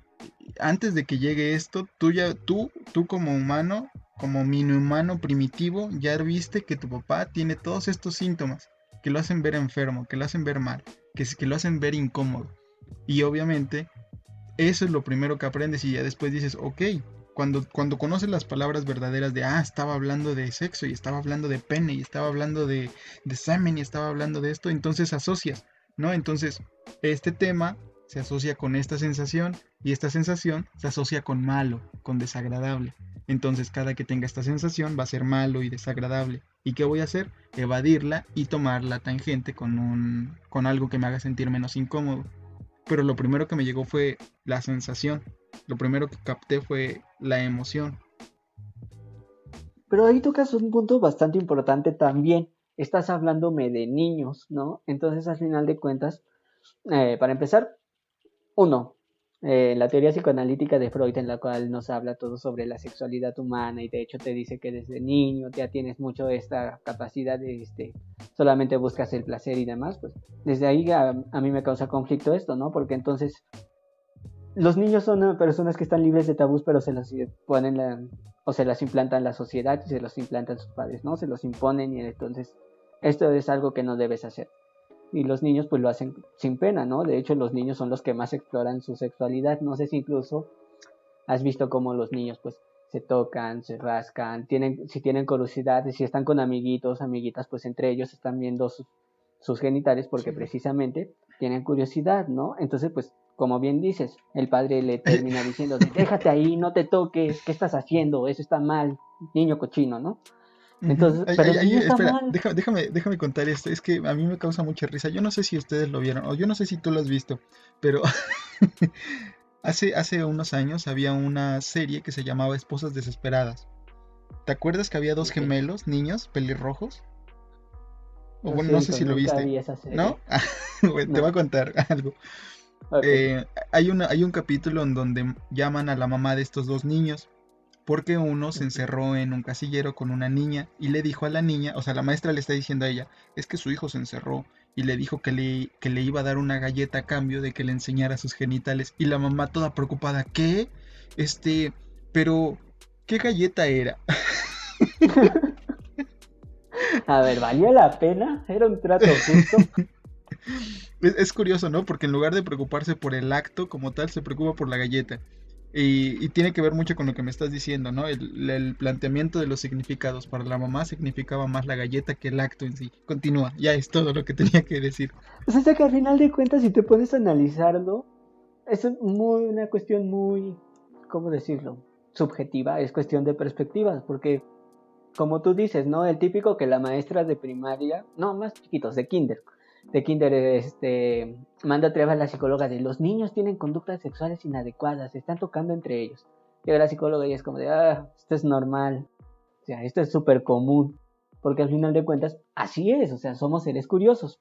Antes de que llegue esto, tú como humano, como mini humano primitivo, ya viste que tu papá tiene todos estos síntomas que lo hacen ver enfermo, que lo hacen ver mal, que lo hacen ver incómodo. Y obviamente eso es lo primero que aprendes y ya después dices, ok, cuando conoces las palabras verdaderas de, estaba hablando de sexo y estaba hablando de pene y estaba hablando de semen y estaba hablando de esto, entonces asocias, ¿no? Entonces, este tema se asocia con esta sensación y esta sensación se asocia con malo, con desagradable. Entonces, cada que tenga esta sensación va a ser malo y desagradable. ¿Y qué voy a hacer? Evadirla y tomar la tangente con algo que me haga sentir menos incómodo, pero lo primero que me llegó fue la sensación. Lo primero que capté fue la emoción. Pero ahí tocas un punto bastante importante también. Estás hablándome de niños, ¿no? Entonces, al final de cuentas, para empezar, uno, la teoría psicoanalítica de Freud, en la cual nos habla todo sobre la sexualidad humana y de hecho te dice que desde niño ya tienes mucho esta capacidad de solamente buscas el placer y demás, pues desde ahí a mí me causa conflicto esto, ¿no? Porque entonces los niños son personas que están libres de tabús, pero se los ponen o se las implantan la sociedad y se los implantan sus padres, ¿no? Se los imponen y entonces esto es algo que no debes hacer. Y los niños pues lo hacen sin pena, ¿no? De hecho los niños son los que más exploran su sexualidad. No sé si incluso has visto cómo los niños pues se tocan, se rascan, si tienen curiosidad, si están con amiguitos, amiguitas, pues entre ellos están viendo sus genitales porque Sí. precisamente tienen curiosidad, ¿no? Entonces, pues, como bien dices, el padre le termina diciendo, déjate ahí, no te toques, ¿qué estás haciendo? Eso está mal, niño cochino, ¿no? Entonces, pero el niño está Espera, mal. déjame contar esto. Es que a mí me causa mucha risa. Yo no sé si ustedes lo vieron, o yo no sé si tú lo has visto, pero hace unos años había una serie que se llamaba Esposas Desesperadas. ¿Te acuerdas que había dos Ok, gemelos, niños, pelirrojos? O lo bueno, no sé siento, si lo nunca viste. vi esa serie. ¿No? Bueno, te voy No, a contar algo. ok. Hay un capítulo en donde llaman a la mamá de estos dos niños porque uno se Ujú. encerró en un casillero con una niña y le dijo a la niña, o sea, la maestra le está diciendo a ella, es que su hijo se encerró y le dijo que le iba a dar una galleta a cambio de que le enseñara sus genitales y la mamá toda preocupada, ¿qué? Este, pero, ¿qué galleta era? A ver, ¿valía la pena? ¿Era un trato justo? Es curioso, ¿no? Porque en lugar de preocuparse por el acto como tal, se preocupa por la galleta. Y tiene que ver mucho con lo que me estás diciendo, ¿no? El planteamiento de los significados. Para la mamá significaba más la galleta que el acto en sí. Continúa, ya es todo lo que tenía que decir. Pues es que al final de cuentas, si te pones a analizarlo, es una cuestión muy, ¿cómo decirlo? Subjetiva, es cuestión de perspectivas, porque como tú dices, ¿no? El típico que la maestra de primaria, no, más chiquitos, de kinder, manda a a la psicóloga de los niños tienen conductas sexuales inadecuadas, se están tocando entre ellos. Llega la psicóloga y es como de, esto es normal, o sea, esto es súper común, porque al final de cuentas, así es, o sea, somos seres curiosos.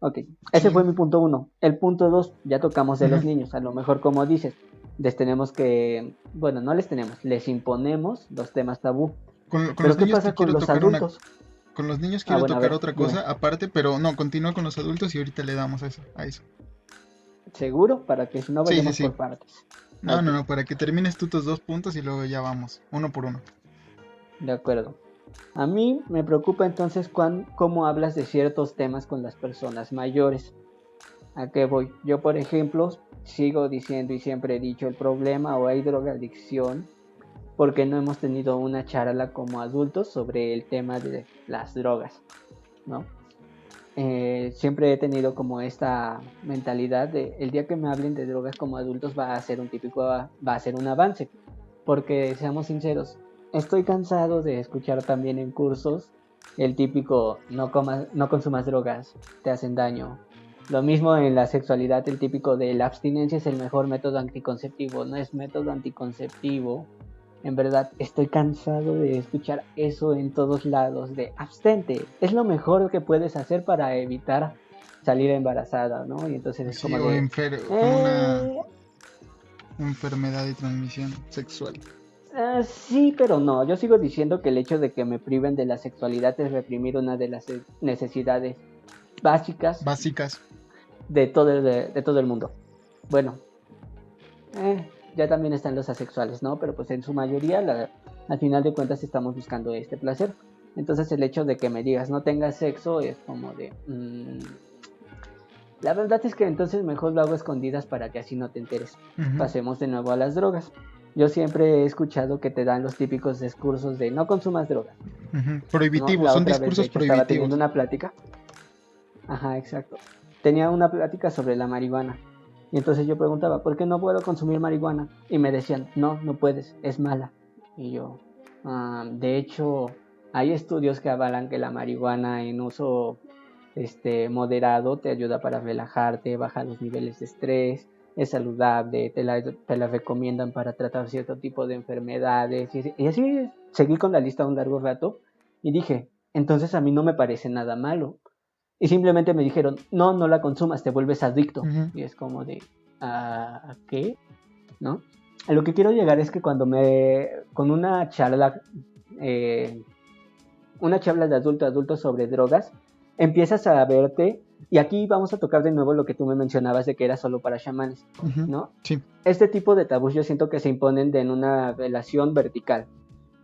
Ok, ese Sí. fue mi punto uno. El punto dos, ya tocamos de los Ujú. niños, a lo mejor como dices, les tenemos que, bueno, no les tenemos, les imponemos los temas tabú. Con Pero los ¿qué niños te pasa con quiero los tocar una... adultos? Con los niños Ah, quiero bueno, a tocar ver, otra dime. cosa aparte, pero no, continúa con los adultos y ahorita le damos a eso. ¿Seguro? Para que si no Sí, sí, vayamos sí. por partes. No, Ok, no, no, para que termines tú tus 2 puntos y luego ya vamos, uno por uno. de acuerdo. A mí me preocupa entonces cómo hablas de ciertos temas con las personas mayores. ¿A qué voy? Yo, por ejemplo, sigo diciendo y siempre he dicho el problema o hay drogadicción porque no hemos tenido una charla como adultos sobre el tema de las drogas, ¿no? Siempre he tenido como esta mentalidad de el día que me hablen de drogas como adultos va a ser va a ser un avance, porque seamos sinceros, estoy cansado de escuchar también en cursos el típico no consumas drogas, te hacen daño. Lo mismo en la sexualidad, el típico de la abstinencia es el mejor método anticonceptivo, no es método anticonceptivo. En verdad, estoy cansado de escuchar eso en todos lados, de abstente, es lo mejor que puedes hacer para evitar salir embarazada, ¿no? Y entonces es Sí, como o de, con una eh, enfermedad de transmisión sexual. sí, pero no. Yo sigo diciendo que el hecho de que me priven de la sexualidad es reprimir una de las necesidades básicas Básicas. de todo el mundo. Bueno, ya también están los asexuales, ¿no? Pero pues en su mayoría, al final de cuentas, estamos buscando este placer. Entonces el hecho de que me digas no tengas sexo es como de... la verdad es que entonces mejor lo hago a escondidas para que así no te enteres. Ujú, Pasemos de nuevo a las drogas. Yo siempre he escuchado que te dan los típicos discursos de no consumas drogas, ujú. ¿no? Prohibitivos, La son otra vez, de discursos hecho, estaba teniendo prohibitivos. una plática. Ajá, exacto. Tenía una plática sobre la marihuana. Y entonces yo preguntaba, ¿por qué no puedo consumir marihuana? Y me decían, no, no puedes, es mala. Y yo, de hecho, hay estudios que avalan que la marihuana en uso moderado te ayuda para relajarte, baja los niveles de estrés, es saludable, te la recomiendan para tratar cierto tipo de enfermedades. Y así seguí con la lista un largo rato y dije, entonces a mí no me parece nada malo. Y simplemente me dijeron, no, no la consumas, te vuelves adicto. Ujú. Y es como de, ¿qué? ¿No? A lo que quiero llegar es que con eh, una charla de adulto a adulto sobre drogas, empiezas a verte, y aquí vamos a tocar de nuevo lo que tú me mencionabas de que era solo para chamanes, Ujú. ¿no? Sí. Este tipo de tabús yo siento que se imponen en una relación vertical.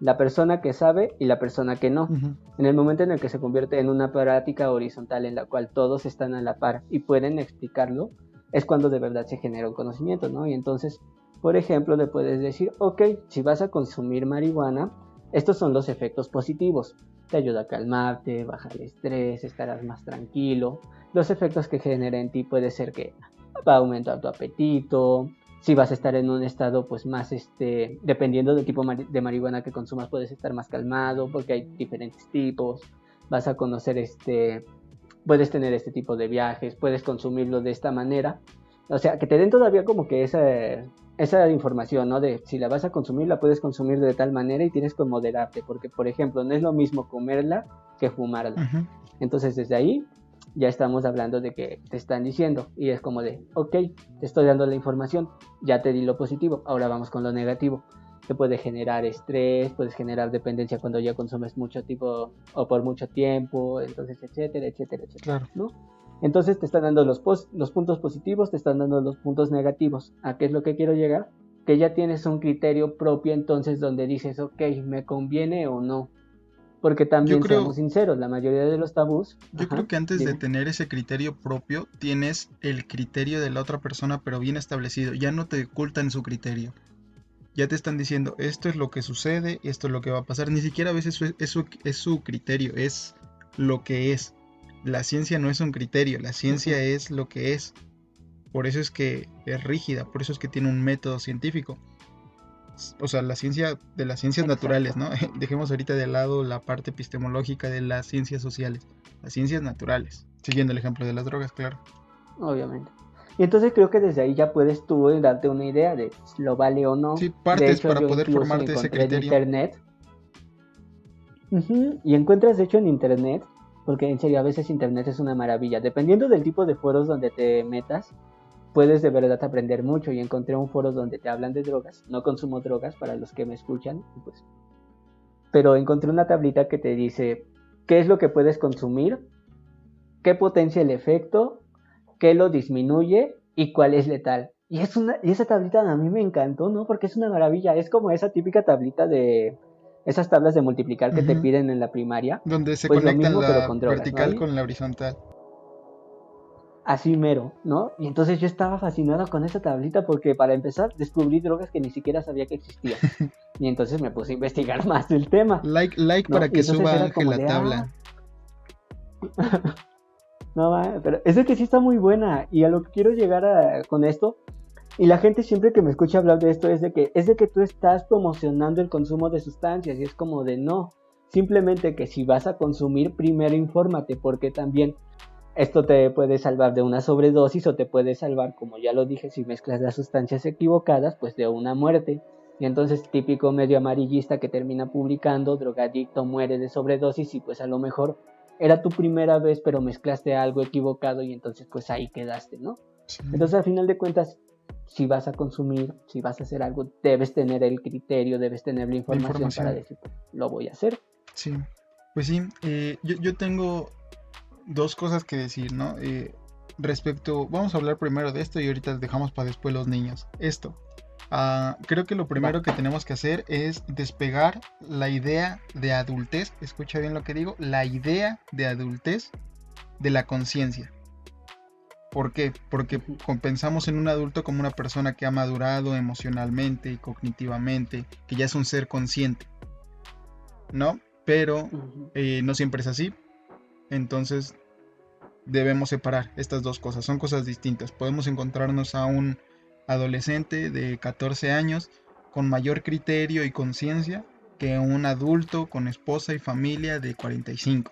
La persona que sabe y la persona que no. Ujú. En el momento en el que se convierte en una práctica horizontal en la cual todos están a la par y pueden explicarlo, es cuando de verdad se genera un conocimiento, ¿no? Y entonces Por ejemplo, le puedes decir, ok, si vas a consumir marihuana, estos son los efectos positivos. Te ayuda a calmarte, bajar el estrés, estarás más tranquilo. Los efectos que genera en ti puede ser que va a aumentar tu apetito. Si vas a estar en un estado pues más, dependiendo del tipo de marihuana que consumas, puedes estar más calmado porque hay diferentes tipos. Vas a conocer puedes tener este tipo de viajes, puedes consumirlo de esta manera. O sea, que te den todavía como que esa información, ¿no? De si la vas a consumir, la puedes consumir de tal manera y tienes que moderarte, porque, por ejemplo, no es lo mismo comerla que fumarla. Ujú. Entonces, desde ahí ya estamos hablando de que te están diciendo y es como de, ok, te estoy dando la información, ya te di lo positivo, ahora vamos con lo negativo. Te puede generar estrés, puedes generar dependencia cuando ya consumes mucho tipo o por mucho tiempo, entonces, etcétera, etcétera, etcétera, Claro. ¿no? Entonces te están dando los puntos positivos, te están dando los puntos negativos. ¿A qué es lo que quiero llegar? Que ya tienes un criterio propio entonces donde dices, ok, ¿me conviene o no? Porque Yo también seamos creo, sinceros, la mayoría de los tabús, yo creo ajá, que antes de dime. tener ese criterio propio, tienes el criterio de la otra persona, pero bien establecido. Ya no te ocultan su criterio. Ya te están diciendo, esto es lo que sucede, esto es lo que va a pasar. Ni siquiera a veces es su criterio, es lo que es. La ciencia no es un criterio, la ciencia Ujú. es lo que es. Por eso es que es rígida, por eso es que tiene un método científico. O sea, la ciencia de las ciencias naturales, Exacto, ¿no? Dejemos ahorita de lado la parte epistemológica de las ciencias sociales, las ciencias naturales. Siguiendo el ejemplo de las drogas, claro. obviamente. Y entonces creo que desde ahí ya puedes tú darte una idea de si lo vale o Sí, no. De partes hecho, para yo poder incluso formarte ese encontré en criterio. internet. Ujú. Y encuentras de hecho en internet, porque en serio a veces internet es una maravilla. Dependiendo del tipo de foros donde te metas, puedes de verdad aprender mucho. Y encontré un foro donde te hablan de drogas. No consumo drogas para los que me escuchan, pues. Pero encontré una tablita que te dice qué es lo que puedes consumir, qué potencia el efecto, qué lo disminuye y cuál es letal. Y esa tablita a mí me encantó, ¿no? Porque es una maravilla. Es como esa típica tablita de esas tablas de multiplicar que te Ujú. piden en la primaria. Donde se Pues lo conectan mismo, pero la con drogas, ¿no? vertical Ahí, con la horizontal. así mero, ¿no? Y entonces yo estaba fascinado con esa tablita porque para empezar descubrí drogas que ni siquiera sabía que existían. Y entonces me puse a investigar más del tema, Like ¿no? para Y que entonces suba era Ángel como la de, tabla. no, pero es de que sí está muy buena. Y a lo que quiero llegar con esto, y la gente siempre que me escucha hablar de esto es de que tú estás promocionando el consumo de sustancias y es como de no. Simplemente que si vas a consumir, primero infórmate, porque también esto te puede salvar de una sobredosis o te puede salvar, como ya lo dije, si mezclas las sustancias equivocadas, pues de una muerte. Y entonces típico medio amarillista que termina publicando, drogadicto muere de sobredosis y pues a lo mejor era tu primera vez pero mezclaste algo equivocado y entonces pues ahí quedaste, ¿no? Sí, Entonces al final de cuentas, si vas a consumir, si vas a hacer algo, debes tener el criterio, debes tener la la información para información. decir, lo voy a hacer. Sí, pues sí. Yo tengo dos cosas que decir, ¿no? Vamos a hablar primero de esto y ahorita dejamos para después los niños. Esto. Creo que lo Va. primero que tenemos que hacer es despegar la idea de adultez. Escucha bien lo que digo. La idea de adultez de la conciencia. ¿Por qué? Porque Uh-huh. pensamos en un adulto como una persona que ha madurado emocionalmente y cognitivamente, que ya es un ser consciente, ¿no? Pero Uh-huh. no siempre es así. Entonces debemos separar estas dos cosas. Son cosas distintas. Podemos encontrarnos a un adolescente de 14 años con mayor criterio y conciencia que un adulto con esposa y familia de 45.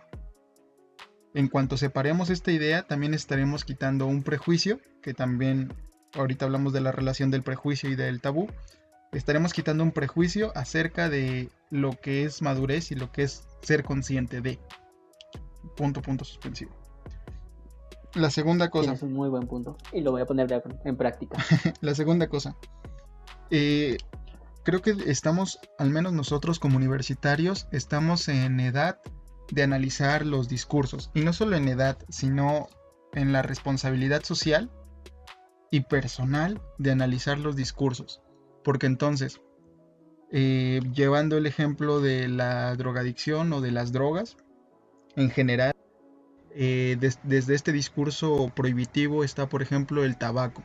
En cuanto separemos esta idea, también estaremos quitando un prejuicio, que también ahorita hablamos de la relación del prejuicio y del tabú. Estaremos quitando un prejuicio acerca de lo que es madurez y lo que es ser consciente de. Punto suspensivo. La segunda cosa. Tienes un muy buen punto y lo voy a poner en práctica. La segunda cosa. eh, Creo que estamos, al menos nosotros como universitarios, estamos en edad de analizar los discursos. Y no solo en edad, sino en la responsabilidad social y personal de analizar los discursos. Porque entonces, llevando el ejemplo de la drogadicción o de las drogas, en general, desde este discurso prohibitivo está, por ejemplo, el tabaco.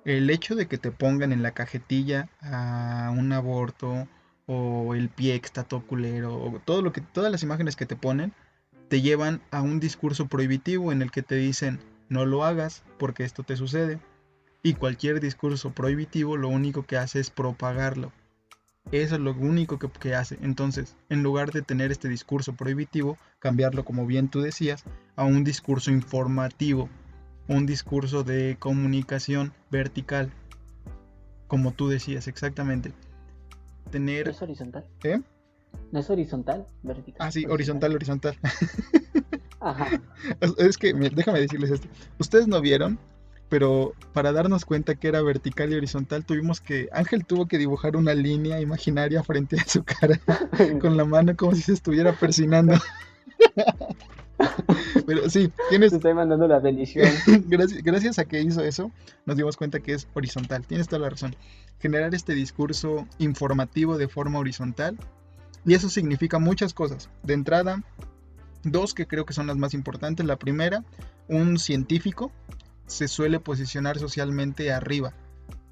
El hecho de que te pongan en la cajetilla a un aborto o el pie que está todo culero o todas las imágenes que te ponen te llevan a un discurso prohibitivo en el que te dicen no lo hagas porque esto te sucede. Y cualquier discurso prohibitivo lo único que hace es propagarlo. Eso es lo único que hace. Entonces, en lugar de tener este discurso prohibitivo, cambiarlo, como bien tú decías, a un discurso informativo, un discurso de comunicación vertical, como tú decías, exactamente. ¿No Tener... es horizontal? ¿Eh? ¿No es horizontal? Vertical. Ah, sí, horizontal. Ajá. Es que, déjame decirles esto. Ustedes no vieron, pero para darnos cuenta que era vertical y horizontal, Ángel tuvo que dibujar una línea imaginaria frente a su cara con la mano como si se estuviera persinando. Pero sí, Te estoy mandando la bendición. gracias a que hizo eso, nos dimos cuenta que es horizontal. Tienes toda la razón. Generar este discurso informativo de forma horizontal. Y eso significa muchas cosas. De entrada, dos que creo que son las más importantes. La primera, un científico se suele posicionar socialmente arriba,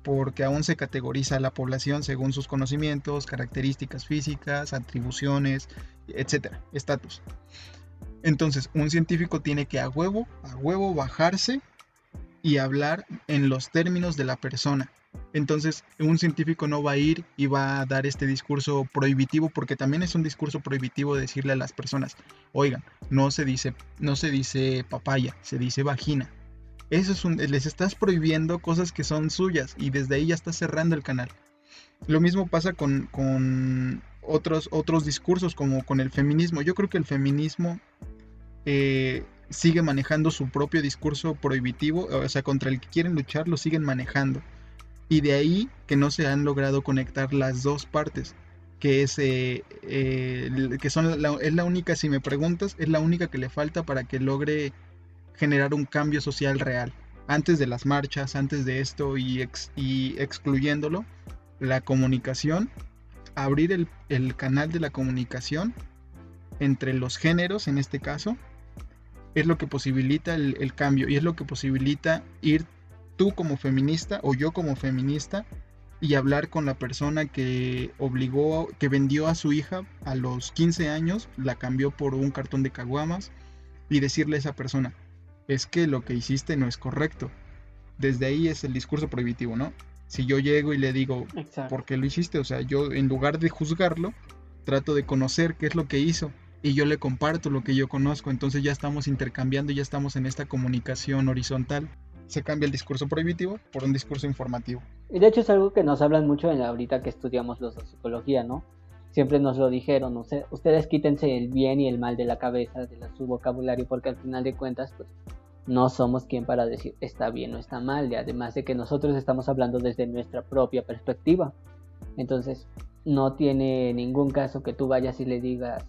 porque aún se categoriza a la población según sus conocimientos, características físicas, atribuciones, etcétera, estatus. Entonces, un científico tiene que a huevo bajarse y hablar en los términos de la persona. Entonces, un científico no va a ir y va a dar este discurso prohibitivo, porque también es un discurso prohibitivo decirle a las personas, oigan, no se dice papaya, se dice vagina. Les estás prohibiendo cosas que son suyas y desde ahí ya estás cerrando el canal. Lo mismo pasa con otros discursos como con el feminismo. Yo creo que el feminismo sigue manejando su propio discurso prohibitivo, o sea, contra el que quieren luchar lo siguen manejando. Y de ahí que no se han logrado conectar las dos partes, que es la única, si me preguntas, es la única que le falta para que logre generar un cambio social real. Antes de las marchas, antes de esto y excluyéndolo, la comunicación, abrir el canal de la comunicación entre los géneros en este caso, es lo que posibilita el cambio y es lo que posibilita ir tú como feminista o yo como feminista y hablar con la persona que vendió a su hija a los 15 años, la cambió por un cartón de caguamas y decirle a esa persona, es que lo que hiciste no es correcto. Desde ahí es el discurso prohibitivo, ¿no? Si yo llego y le digo, ¿por qué lo hiciste? O sea, yo en lugar de juzgarlo, trato de conocer qué es lo que hizo y yo le comparto lo que yo conozco, entonces ya estamos intercambiando, ya estamos en esta comunicación horizontal. Se cambia el discurso prohibitivo por un discurso informativo. Y de hecho es algo que nos hablan mucho ahorita que estudiamos los de psicología, ¿no? Siempre nos lo dijeron, no sé, ustedes quítense el bien y el mal de la cabeza, de su vocabulario, porque al final de cuentas, pues, no somos quien para decir está bien o está mal, y además de que nosotros estamos hablando desde nuestra propia perspectiva. Entonces, no tiene ningún caso que tú vayas y le digas,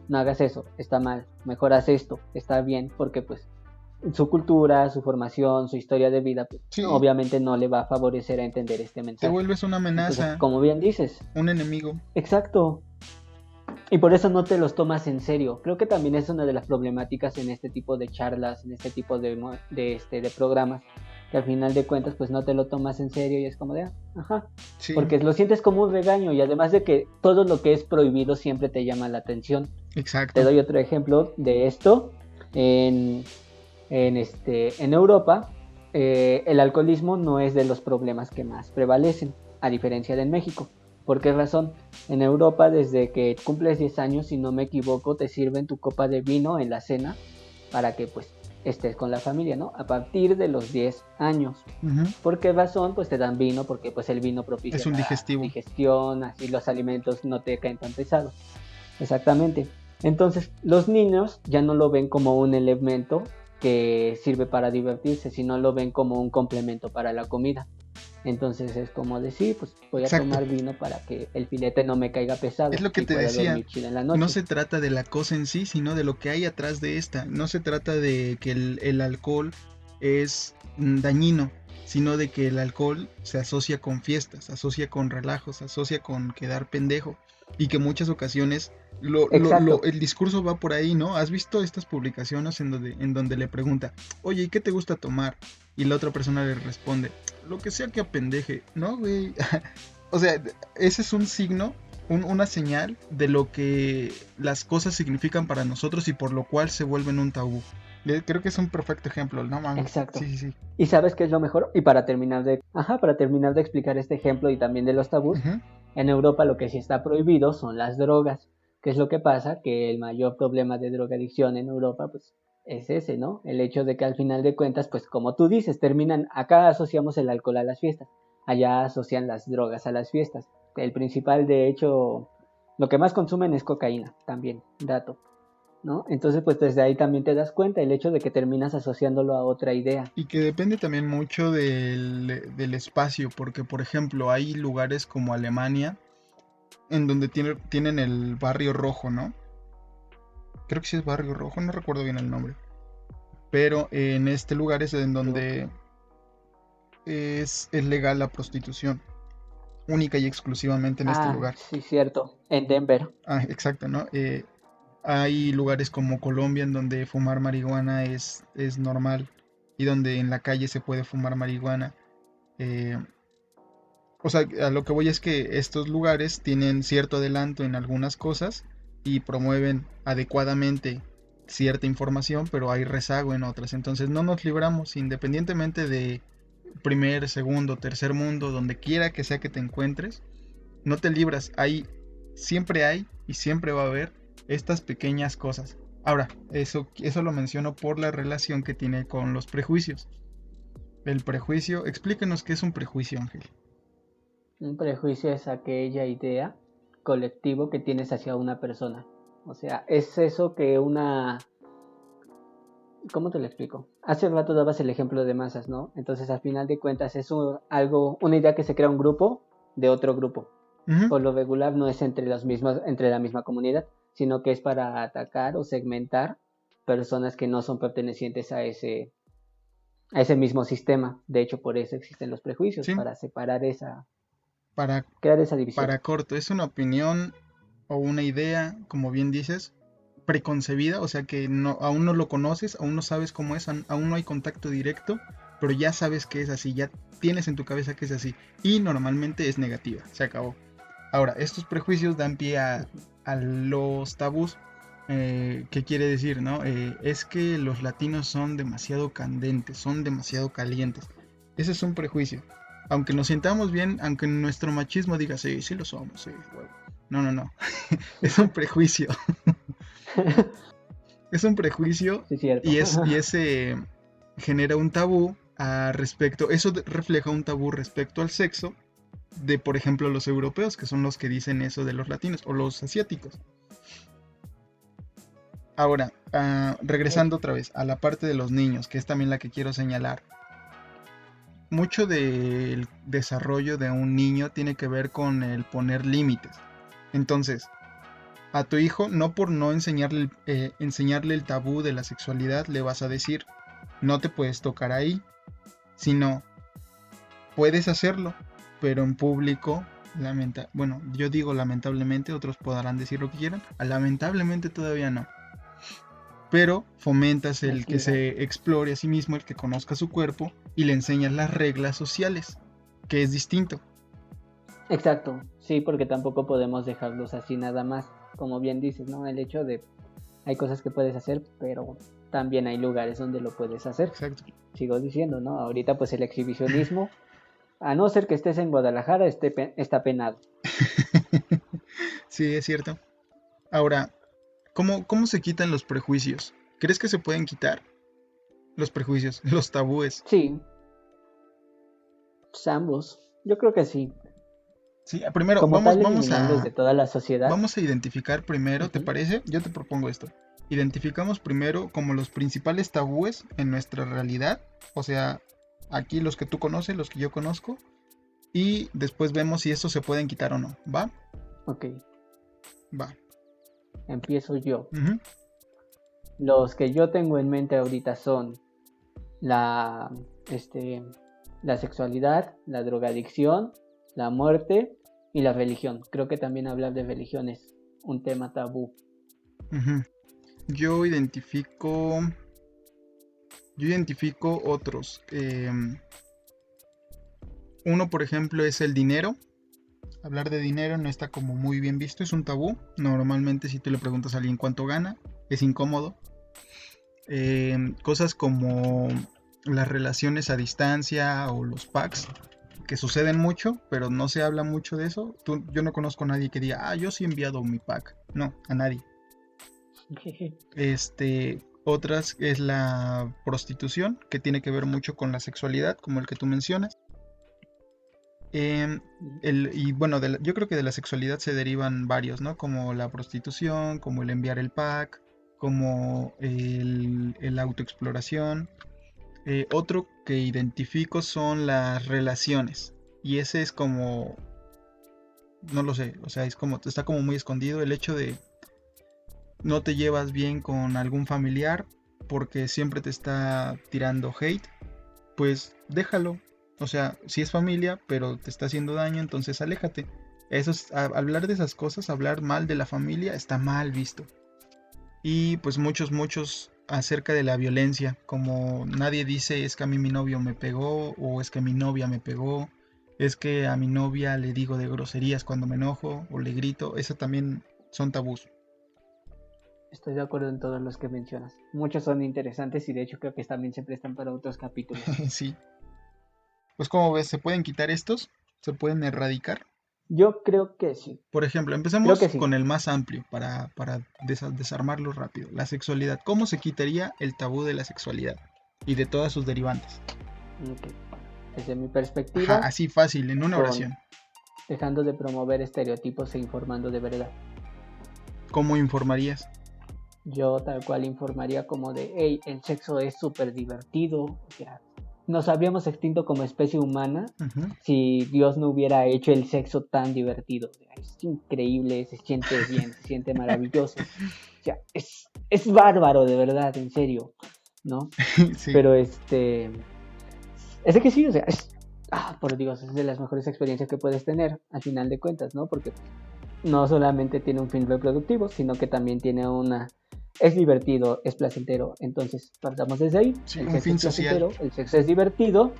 no hagas eso, está mal, mejor haz esto, está bien, porque pues su cultura, su formación, su historia de vida, pues, sí, obviamente no le va a favorecer a entender este mensaje. Te vuelves una amenaza. Entonces, como bien dices. Un enemigo. Exacto. Y por eso no te los tomas en serio. Creo que también es una de las problemáticas en este tipo de charlas, en este tipo de programas, que al final de cuentas pues no te lo tomas en serio y es como de, ajá, sí. Porque lo sientes como un regaño y además de que todo lo que es prohibido siempre te llama la atención. Exacto. Te doy otro ejemplo de esto. En Europa, el alcoholismo no es de los problemas que más prevalecen, a diferencia de en México. ¿Por qué razón? En Europa, desde que cumples 10 años, si no me equivoco, te sirven tu copa de vino en la cena para que pues estés con la familia, ¿no? A partir de los 10 años. Uh-huh. ¿Por qué razón? Pues te dan vino porque pues el vino propicia la digestión, así los alimentos no te caen tan pesados. Exactamente. Entonces, los niños ya no lo ven como un elemento que sirve para divertirse, sino lo ven como un complemento para la comida. Entonces es como decir, pues voy a tomar vino para que el filete no me caiga pesado. Es lo que te decía, no se trata de la cosa en sí, sino de lo que hay atrás de esta. No se trata de que el alcohol es dañino, sino de que el alcohol se asocia con fiestas, se asocia con relajos, se asocia con quedar pendejo. Y que en muchas ocasiones el discurso va por ahí, ¿no? ¿Has visto estas publicaciones en donde le pregunta, oye, ¿y qué te gusta tomar? y la otra persona le responde, lo que sea que apendeje, ¿no, güey? O sea, ese es un signo, una señal de lo que las cosas significan para nosotros y por lo cual se vuelven un tabú. Creo que es un perfecto ejemplo, no mames. Exacto. Sí, sí, sí. ¿Y sabes qué es lo mejor? Y para terminar de explicar este ejemplo y también de los tabús, Ujú. en Europa lo que sí está prohibido son las drogas. ¿Qué es lo que pasa? Que el mayor problema de drogadicción en Europa, pues, es ese, ¿no? El hecho de que al final de cuentas, pues, como tú dices, acá asociamos el alcohol a las fiestas, allá asocian las drogas a las fiestas. El principal, de hecho, lo que más consumen es cocaína, también, dato. ¿No? Entonces, pues desde ahí también te das cuenta el hecho de que terminas asociándolo a otra idea. Y que depende también mucho del espacio, porque por ejemplo hay lugares como Alemania en donde tienen el barrio rojo, ¿no? Creo que sí es barrio rojo, no recuerdo bien el nombre. Pero en este lugar es en Creo que donde es legal la prostitución, única y exclusivamente en este lugar. sí, cierto, en Denver. Ah, exacto, ¿no? Hay lugares como Colombia en donde fumar marihuana es normal y donde en la calle se puede fumar marihuana. Eh, o sea, a lo que voy es que estos lugares tienen cierto adelanto en algunas cosas y promueven adecuadamente cierta información, pero hay rezago en otras. Entonces no nos libramos, independientemente de primer, segundo, tercer mundo, donde quiera que sea que te encuentres, no te libras. Siempre hay y siempre va a haber estas pequeñas cosas. Ahora, eso lo menciono por la relación que tiene con los prejuicios. El prejuicio, explíquenos qué es un prejuicio, Ángel. Un prejuicio es aquella idea colectivo que tienes hacia una persona. O sea, es eso que ¿Cómo te lo explico? Hace rato dabas el ejemplo de masas, ¿no? Entonces, al final de cuentas, es una idea que se crea un grupo de otro grupo. Ujú. Por lo regular no es entre la misma comunidad, sino que es para atacar o segmentar personas que no son pertenecientes a ese mismo sistema. De hecho, por eso existen los prejuicios, Sí, para separar para, crear esa división. para corto, es una opinión o una idea, como bien dices, preconcebida, o sea que aún no lo conoces, aún no sabes cómo es, aún no hay contacto directo, pero ya sabes que es así, ya tienes en tu cabeza que es así, y normalmente es negativa, se acabó. Ahora, estos prejuicios dan pie a los tabús. ¿Qué quiere decir, no? Es que los latinos son demasiado candentes, son demasiado calientes. Ese es un prejuicio. Aunque nos sintamos bien, aunque nuestro machismo diga, sí, sí lo somos, sí, huevo. No, no, no. Es un prejuicio. Es un prejuicio Sí, cierto. y ese genera un tabú respecto. Eso refleja un tabú respecto al sexo de, por ejemplo, los europeos, que son los que dicen eso de los latinos, o los asiáticos. Ahora, regresando otra vez a la parte de los niños, que es también la que quiero señalar. Mucho del desarrollo de un niño tiene que ver con el poner límites. Entonces, a tu hijo, no por no enseñarle el tabú de la sexualidad, le vas a decir, no te puedes tocar ahí, sino, puedes hacerlo, pero en público, bueno, yo digo lamentablemente, otros podrán decir lo que quieran, lamentablemente todavía no. Pero fomentas el Es que legal. se explore a sí mismo, el que conozca su cuerpo y le enseñas las reglas sociales, que es distinto. Exacto, sí, porque tampoco podemos dejarlos así nada más. Como bien dices, ¿no? El hecho de hay cosas que puedes hacer, pero también hay lugares donde lo puedes hacer. Exacto. Sigo diciendo, ¿no? Ahorita pues el exhibicionismo, a no ser que estés en Guadalajara, está penado. Sí, es cierto. Ahora, ¿cómo se quitan los prejuicios? ¿Crees que se pueden quitar los prejuicios, los tabúes? Sí, pues ambos. Yo creo que sí. Sí, primero, Como tal, eliminarlos de toda la sociedad. vamos a identificar primero, ¿te Ujú. parece? Yo te propongo esto. Identificamos primero como los principales tabúes en nuestra realidad, o sea, aquí los que tú conoces, los que yo conozco, y después vemos si estos se pueden quitar o no. ¿Va? Ok, Va. empiezo yo. Ujú. Los que yo tengo en mente ahorita son la, este, la sexualidad, la drogadicción, la muerte y la religión. Creo que también hablar de religión es un tema tabú. Ujú. Yo identifico Yo identifico otros. Uno, por ejemplo, es el dinero. Hablar de dinero no está como muy bien visto, es un tabú. Normalmente si tú le preguntas a alguien cuánto gana, es incómodo. Cosas como las relaciones a distancia o los packs, que suceden mucho, pero no se habla mucho de eso. Yo no conozco a nadie que diga, yo sí he enviado mi pack. No, a nadie. Otras es la prostitución, que tiene que ver mucho con la sexualidad, como el que tú mencionas. Y bueno, yo creo que de la sexualidad se derivan varios, ¿no? Como la prostitución, como el enviar el pack, como el autoexploración. Otro que identifico son las relaciones. Y ese es como, no lo sé, o sea, está como muy escondido el hecho de no te llevas bien con algún familiar porque siempre te está tirando hate, pues déjalo. O sea, si es familia, pero te está haciendo daño, entonces aléjate. Hablar de esas cosas, hablar mal de la familia, está mal visto. Y pues muchos acerca de la violencia, como nadie dice es que a mí mi novio me pegó, o es que mi novia me pegó, es que a mi novia le digo de groserías cuando me enojo, o le grito, eso también son tabús. Estoy de acuerdo en todos los que mencionas. Muchos son interesantes y de hecho creo que también se prestan para otros capítulos. Sí. Pues como ves, ¿se pueden quitar estos? ¿Se pueden erradicar? Yo creo que sí. Por ejemplo, Creo empecemos que sí. con el más amplio para desarmarlo rápido. La sexualidad. ¿Cómo se quitaría el tabú de la sexualidad y de todas sus derivantes? Okay. Desde mi perspectiva, así fácil, en una oración. Dejando de promover estereotipos e informando de verdad. ¿Cómo informarías? Yo tal cual informaría como de, hey, el sexo es súper divertido. O sea, nos habríamos extinto como especie humana si Dios no hubiera hecho el sexo tan divertido. Es increíble, se siente bien, se siente maravilloso. O sea, es bárbaro, de verdad, en serio, ¿no? Sí. Pero es de que sí, o sea, por Dios, es de las mejores experiencias que puedes tener, al final de cuentas, ¿no? Porque no solamente tiene un fin reproductivo, sino que también tiene es divertido, es placentero. Entonces, partamos desde ahí. Sí, el un sexo fin es placentero, social. el sexo es divertido,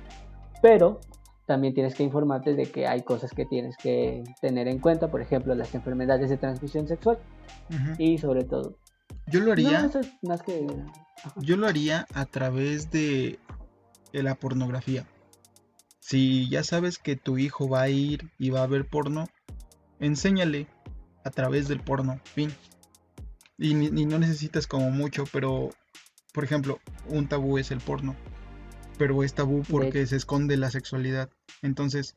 pero también tienes que informarte de que hay cosas que tienes que tener en cuenta, por ejemplo, las enfermedades de transmisión sexual. Y sobre todo, yo lo haría. No, eso es más que. Yo lo haría a través de la pornografía. Si ya sabes que tu hijo va a ir y va a ver porno, enséñale a través del porno, fin. Y no necesitas como mucho, pero por ejemplo, un tabú es el porno, pero es tabú porque se esconde la sexualidad. Entonces,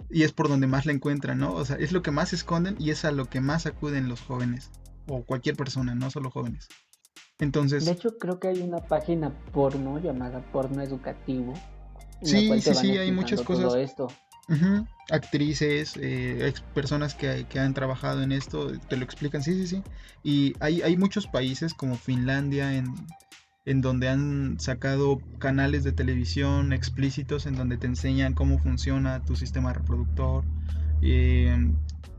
y es por donde más la encuentran, ¿no? O sea, es lo que más esconden y es a lo que más acuden los jóvenes, o cualquier persona, no solo jóvenes. Entonces, de hecho, creo que hay una página porno llamada Porno Educativo, en la sí, cual te van hay muchas cosas. todo esto. Actrices, personas que han trabajado en esto, te lo explican, sí. Y hay muchos países como Finlandia en donde han sacado canales de televisión explícitos en donde te enseñan cómo funciona tu sistema reproductor,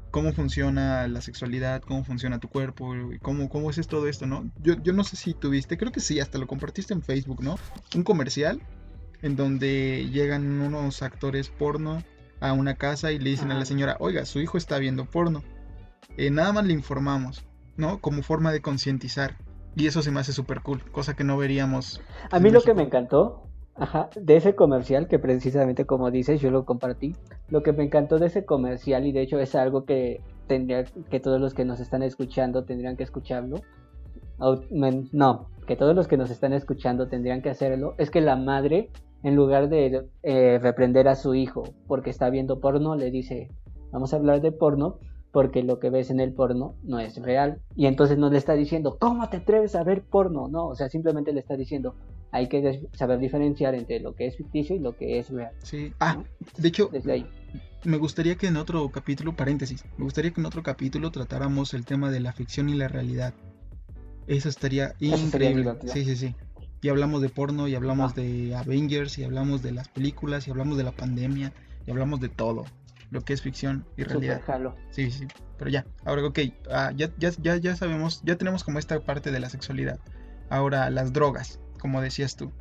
cómo funciona la sexualidad, cómo funciona tu cuerpo, cómo es todo esto, ¿no? Yo no sé si tuviste, creo que sí, hasta lo compartiste en Facebook, ¿no? Un comercial en donde llegan unos actores porno a una casa y le dicen a la señora, oiga, su hijo está viendo porno. Nada más le informamos, ¿no? Como forma de concientizar. Y eso se me hace súper cool, cosa que no veríamos. A mí lo que me encantó, de ese comercial, que precisamente como dices, yo lo compartí, lo que me encantó de ese comercial, y de hecho es algo que todos los que nos están escuchando tendrían que escucharlo, que todos los que nos están escuchando tendrían que hacerlo, es que la madre, en lugar de reprender a su hijo porque está viendo porno, le dice, vamos a hablar de porno porque lo que ves en el porno no es real. Y entonces no le está diciendo, ¿cómo te atreves a ver porno? No, o sea, simplemente le está diciendo, hay que saber diferenciar entre lo que es ficticio y lo que es real. Sí, ¿no? De hecho, desde ahí. Me gustaría que en otro capítulo, me gustaría que en otro capítulo tratáramos el tema de la ficción y la realidad. Eso estaría increíble. Sí. Y hablamos de porno, y hablamos de Avengers, y hablamos de las películas, y hablamos de la pandemia, y hablamos de todo lo que es ficción y realidad. Super jalo. Sí. Pero ya, ahora ya sabemos, ya tenemos como esta parte de la sexualidad. Ahora las drogas, como decías tú.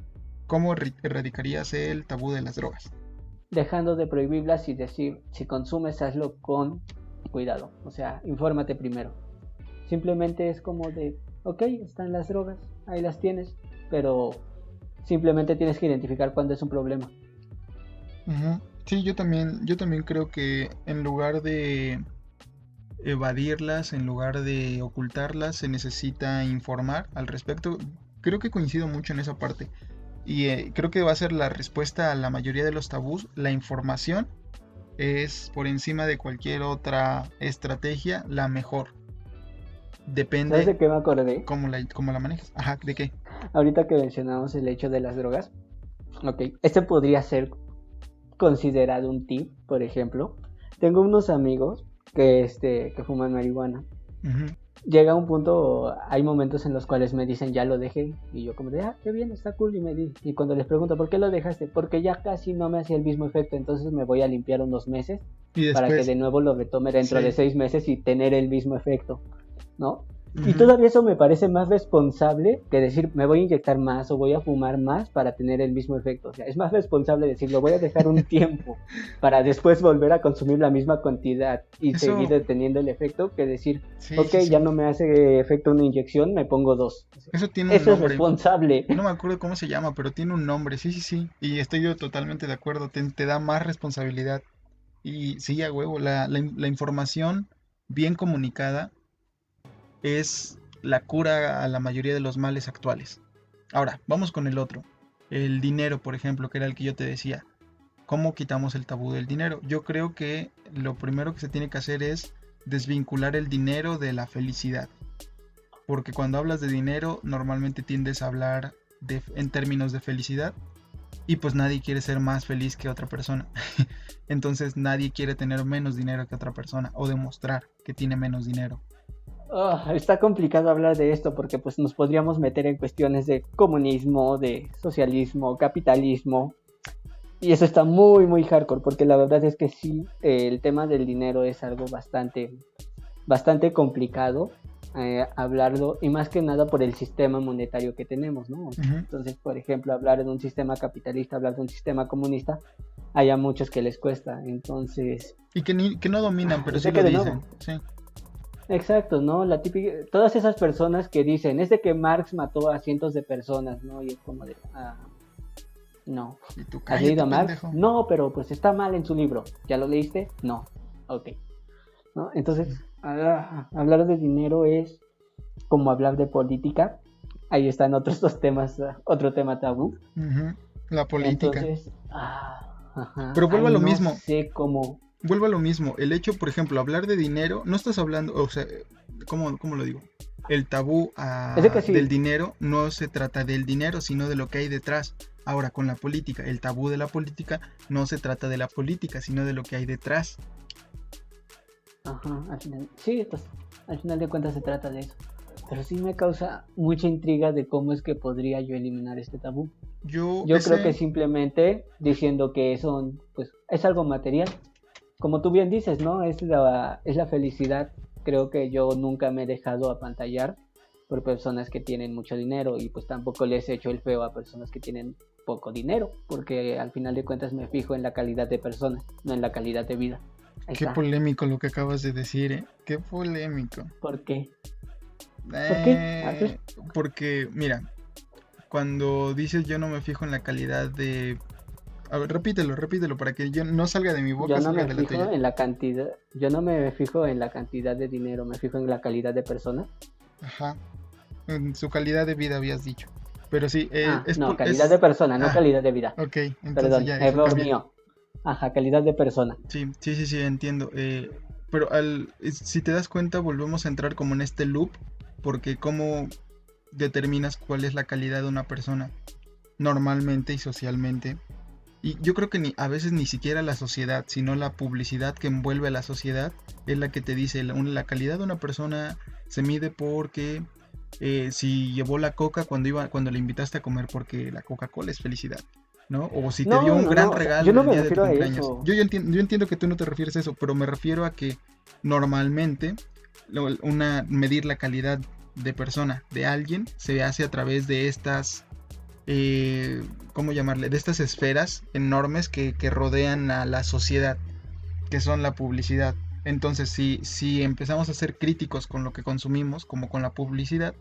¿cómo erradicarías el tabú de las drogas? Dejando de prohibirlas y decir, si consumes, hazlo con cuidado. O sea, infórmate primero. Simplemente es como de, ok, están las drogas, ahí las tienes, pero simplemente tienes que identificar cuándo es un problema. Ujú. Sí, yo también creo que en lugar de evadirlas, en lugar de ocultarlas, se necesita informar al respecto. Creo que coincido mucho en esa parte. Y creo que va a ser la respuesta a la mayoría de los tabús. La información es por encima de cualquier otra estrategia la mejor. ¿Sabes Depende de qué me acordé? cómo la manejes. Ajá, ¿de qué? Ahorita que mencionamos el hecho de las drogas. Ok, este podría ser considerado un tip, por ejemplo. Tengo unos amigos que fuman marihuana. Ujú. Llega un punto, hay momentos en los cuales me dicen ya lo dejé y yo como de qué bien, está cool, y cuando les pregunto ¿por qué lo dejaste? Porque ya casi no me hacía el mismo efecto, entonces me voy a limpiar unos meses Y para que después, de nuevo lo retome dentro sí. de 6 meses y tener el mismo efecto, ¿no? Y Ujú. todavía eso me parece más responsable que decir me voy a inyectar más o voy a fumar más para tener el mismo efecto. O sea, es más responsable decir lo voy a dejar un tiempo para después volver a consumir la misma cantidad y seguir Eso, teniendo el efecto que decir, sí, ok, sí, ya sí. no me hace efecto una inyección, me pongo 2. Eso tiene un Eso es nombre. responsable. No me acuerdo cómo se llama, pero tiene un nombre. Sí, sí, sí. Y estoy yo totalmente de acuerdo. Te da más responsabilidad. Y sí, a huevo, la información bien comunicada es la cura a la mayoría de los males actuales. Ahora, vamos con el otro. El dinero, por ejemplo, que era el que yo te decía. ¿Cómo quitamos el tabú del dinero? Yo creo que lo primero que se tiene que hacer es desvincular el dinero de la felicidad. Porque cuando hablas de dinero, normalmente tiendes a hablar en términos de felicidad. Y pues nadie quiere ser más feliz que otra persona. Entonces nadie quiere tener menos dinero que otra persona o demostrar que tiene menos dinero. Está complicado hablar de esto porque pues nos podríamos meter en cuestiones de comunismo, de socialismo, capitalismo. Y eso está muy, muy hardcore, porque la verdad es que sí, el tema del dinero es algo bastante complicado hablarlo, y más que nada por el sistema monetario que tenemos, ¿no? Ujú. Entonces, por ejemplo, hablar de un sistema capitalista, hablar de un sistema comunista, hay a muchos que les cuesta, entonces... Y que no dominan, pero sí sé que lo de dicen. nuevo, Sí. exacto, ¿no? La típica, todas esas personas que dicen, es de que Marx mató a cientos de personas, ¿no? Y es como de, no. Y tú ¿Has leído cállate, a Marx? pendejo. No, pero pues está mal en su libro. ¿Ya lo leíste? No. Ok. ¿No? Entonces, hablar de dinero es como hablar de política. Ahí están otros dos temas, otro tema tabú. Ujú. La política. Entonces, Pero vuelvo a ahí lo no mismo. sé cómo. Vuelvo a lo mismo. El hecho, por ejemplo, hablar de dinero, no estás hablando, o sea, ¿cómo lo digo? El tabú Es de que del sí. dinero no se trata del dinero, sino de lo que hay detrás. Ahora, con la política, el tabú de la política no se trata de la política, sino de lo que hay detrás. Al final. Sí, pues al final de cuentas se trata de eso. Pero sí me causa mucha intriga de cómo es que podría yo eliminar este tabú. Yo creo que simplemente diciendo que eso pues, es algo material. Como tú bien dices, ¿no? Es la felicidad. Creo que yo nunca me he dejado apantallar por personas que tienen mucho dinero y pues tampoco les he hecho el feo a personas que tienen poco dinero, porque al final de cuentas me fijo en la calidad de persona, no en la calidad de vida. Ahí Qué está. polémico lo que acabas de decir, ¿eh? Qué polémico. ¿Por qué? ¿Por qué? A ver. Porque, mira, cuando dices yo no me fijo en la calidad de... A ver, repítelo para que yo no salga de mi Yo boca, no salga me de la fijo tuya. en la cantidad, yo no me fijo en la cantidad de dinero, me fijo en la calidad de persona. Ajá. En su calidad de vida habías dicho. Pero sí, No, calidad de persona, no Ah, calidad de vida. ok, entonces Perdón, ya, eso error cambia. mío. Calidad de persona. Sí, sí, sí, sí, entiendo. Pero si te das cuenta, volvemos a entrar como en este loop, porque ¿cómo determinas cuál es la calidad de una persona normalmente y socialmente? Y yo creo que a veces ni siquiera la sociedad, sino la publicidad que envuelve a la sociedad es la que te dice, la calidad de una persona se mide porque si llevó la coca cuando le invitaste a comer, porque la Coca-Cola es felicidad, ¿no? O si te dio No, un no, gran no, o sea, yo regalo no el me día de tu refiero a cumpleaños. eso. Yo entiendo que tú no te refieres a eso, pero me refiero a que normalmente medir la calidad de persona de alguien se hace a través de estas ¿cómo llamarle? De estas esferas enormes que rodean a la sociedad, que son la publicidad. Entonces, si empezamos a ser críticos con lo que consumimos, como con la publicidad,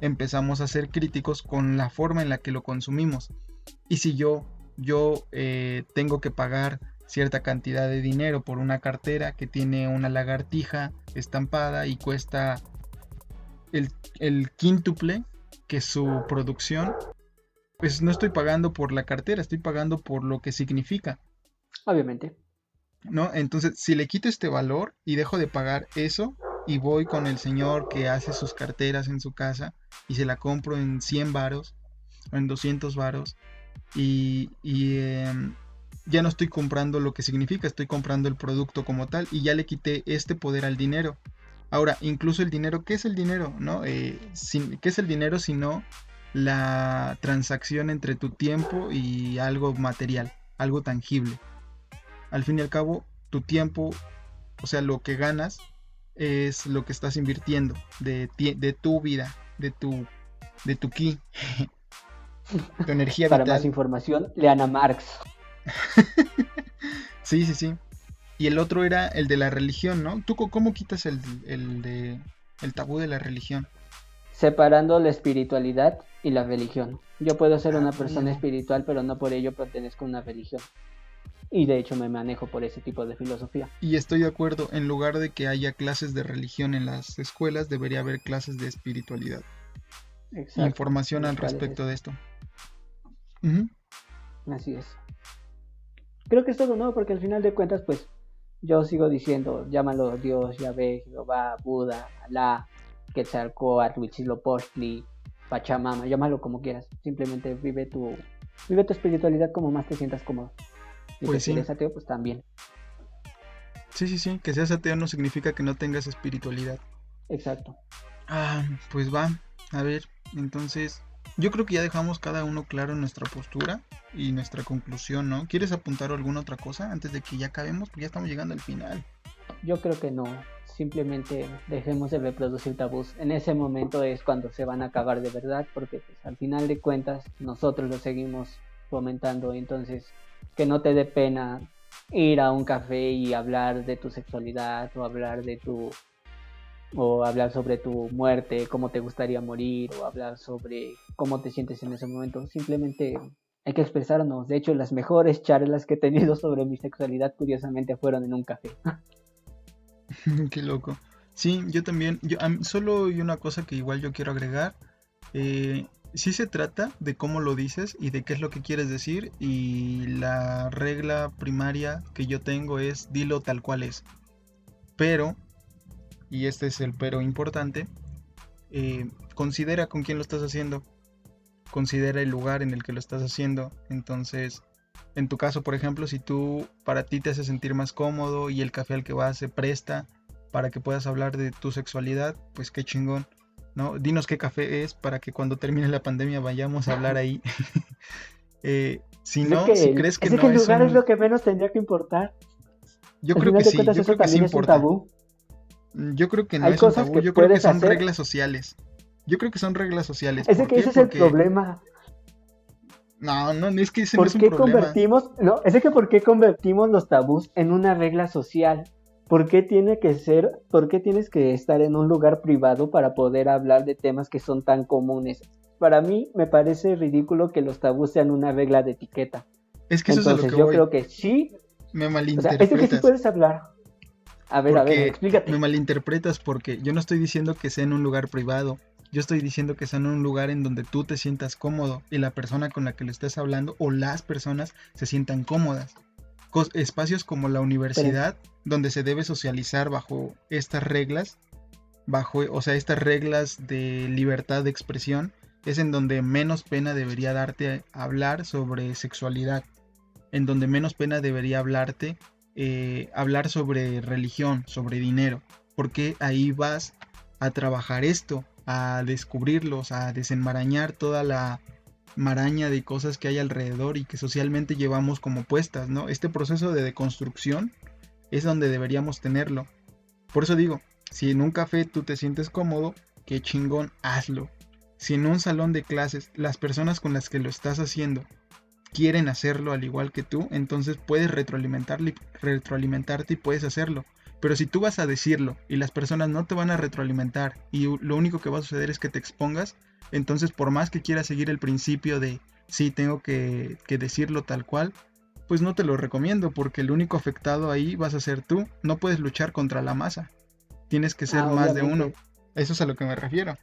empezamos a ser críticos con la forma en la que lo consumimos. Y si yo tengo que pagar cierta cantidad de dinero por una cartera que tiene una lagartija estampada y cuesta el quíntuple que su producción, pues no estoy pagando por la cartera, estoy pagando por lo que significa, Obviamente. ¿no? Entonces, si le quito este valor y dejo de pagar eso y voy con el señor que hace sus carteras en su casa y se la compro en 100 varos o en 200 varos y ya no estoy comprando lo que significa, estoy comprando el producto como tal y ya le quité este poder al dinero. Ahora, incluso el dinero, ¿qué es el dinero? ¿No? ¿Qué es el dinero sino la transacción entre tu tiempo y algo material, algo tangible? Al fin y al cabo, tu tiempo, o sea, lo que ganas es lo que estás invirtiendo de tu vida, de tu ki, tu energía Para más vital. información, lean a Marx. Sí, sí, sí. Y el otro era el de la religión, ¿no? ¿Tú cómo quitas el tabú de la religión? Separando la espiritualidad y la religión. Yo puedo ser Ah, una persona espiritual, pero no por ello pertenezco a una religión. Y de hecho me manejo por ese tipo de filosofía. y estoy de acuerdo, en lugar de que haya clases de religión en las escuelas, debería haber clases de espiritualidad. Exacto. Información En al los cuales respecto de esto. Ujú. así es. Creo que es todo, ¿no? Porque al final de cuentas, pues, yo sigo diciendo, llámalo Dios, Yahvé, Jehová, Buda, Alá, Quetzalcóatl, Huitzilopochtli, Pachamama, llámalo como quieras. Simplemente vive tu espiritualidad como más te sientas cómodo. Y Pues pues si sí, eres ateo, pues también. sí, sí, sí, que seas ateo no significa que no tengas espiritualidad. Exacto. Ah, pues va, a ver, entonces, yo creo que ya dejamos cada uno claro nuestra postura y nuestra conclusión, ¿no? ¿Quieres apuntar alguna otra cosa antes de que ya acabemos? Porque ya estamos llegando al final. Yo creo que no. Simplemente dejemos de reproducir tabús. En ese momento es cuando se van a acabar de verdad, porque pues, al final de cuentas nosotros lo seguimos fomentando. Entonces, que no te dé pena ir a un café y hablar de tu sexualidad o hablar sobre tu muerte, cómo te gustaría morir o hablar sobre cómo te sientes en ese momento. Simplemente hay que expresarnos. De hecho, las mejores charlas que he tenido sobre mi sexualidad curiosamente fueron en un café. Qué loco. Sí, yo también. Solo hay una cosa que igual yo quiero agregar. Sí se trata de cómo lo dices y de qué es lo que quieres decir. Y la regla primaria que yo tengo es dilo tal cual es. Pero, y este es el pero importante, considera con quién lo estás haciendo. Considera el lugar en el que lo estás haciendo. Entonces, en tu caso, por ejemplo, si tú para ti te hace sentir más cómodo y el café al que vas se presta para que puedas hablar de tu sexualidad, pues qué chingón, ¿no? Dinos qué café es para que cuando termine la pandemia vayamos a hablar ahí. Si Pues no, si crees que es que no el es lugar es un... lo que menos tendría que importar. Yo Al creo final que de sí, cuentas yo eso creo que sí también es un importa. tabú. Yo creo que no Hay es un cosas tabú, que yo creo que puedes son hacer. reglas sociales. Yo creo que son reglas sociales. Es de ¿Por que qué? ese es el Porque... problema. No, no, es que ese no es ¿Por un qué problema. convertimos, no, es de que por qué convertimos los tabús en una regla social? ¿Por qué tienes que estar en un lugar privado para poder hablar de temas que son tan comunes? Para mí me parece ridículo que los tabús sean una regla de etiqueta. Es que eso es a lo Entonces que yo voy. creo que sí, Me o sea, es de que sí malinterpretas. puedes hablar. A ver, Porque me explícate. malinterpretas porque yo no estoy diciendo que sea en un lugar privado. Yo estoy diciendo que sea en un lugar en donde tú te sientas cómodo y la persona con la que le estés hablando o las personas se sientan cómodas. Espacios como la Pero, universidad, donde se debe socializar bajo estas reglas, o sea, estas reglas de libertad de expresión, es en donde menos pena debería darte hablar sobre sexualidad, en donde menos pena debería hablar sobre religión, sobre dinero, porque ahí vas a trabajar esto, a descubrirlos, a desenmarañar toda la maraña de cosas que hay alrededor y que socialmente llevamos como puestas, ¿no? Este proceso de deconstrucción es donde deberíamos tenerlo. Por eso digo, si en un café tú te sientes cómodo, qué chingón, hazlo. Si en un salón de clases las personas con las que lo estás haciendo quieren hacerlo al igual que tú, entonces puedes retroalimentarte y puedes hacerlo. Pero si tú vas a decirlo y las personas no te van a retroalimentar y lo único que va a suceder es que te expongas, entonces por más que quieras seguir el principio de sí, tengo que decirlo tal cual, pues no te lo recomiendo porque el único afectado ahí vas a ser tú. No puedes luchar contra la masa. Tienes que ser más de uno. Obviamente. Eso es a lo que me refiero.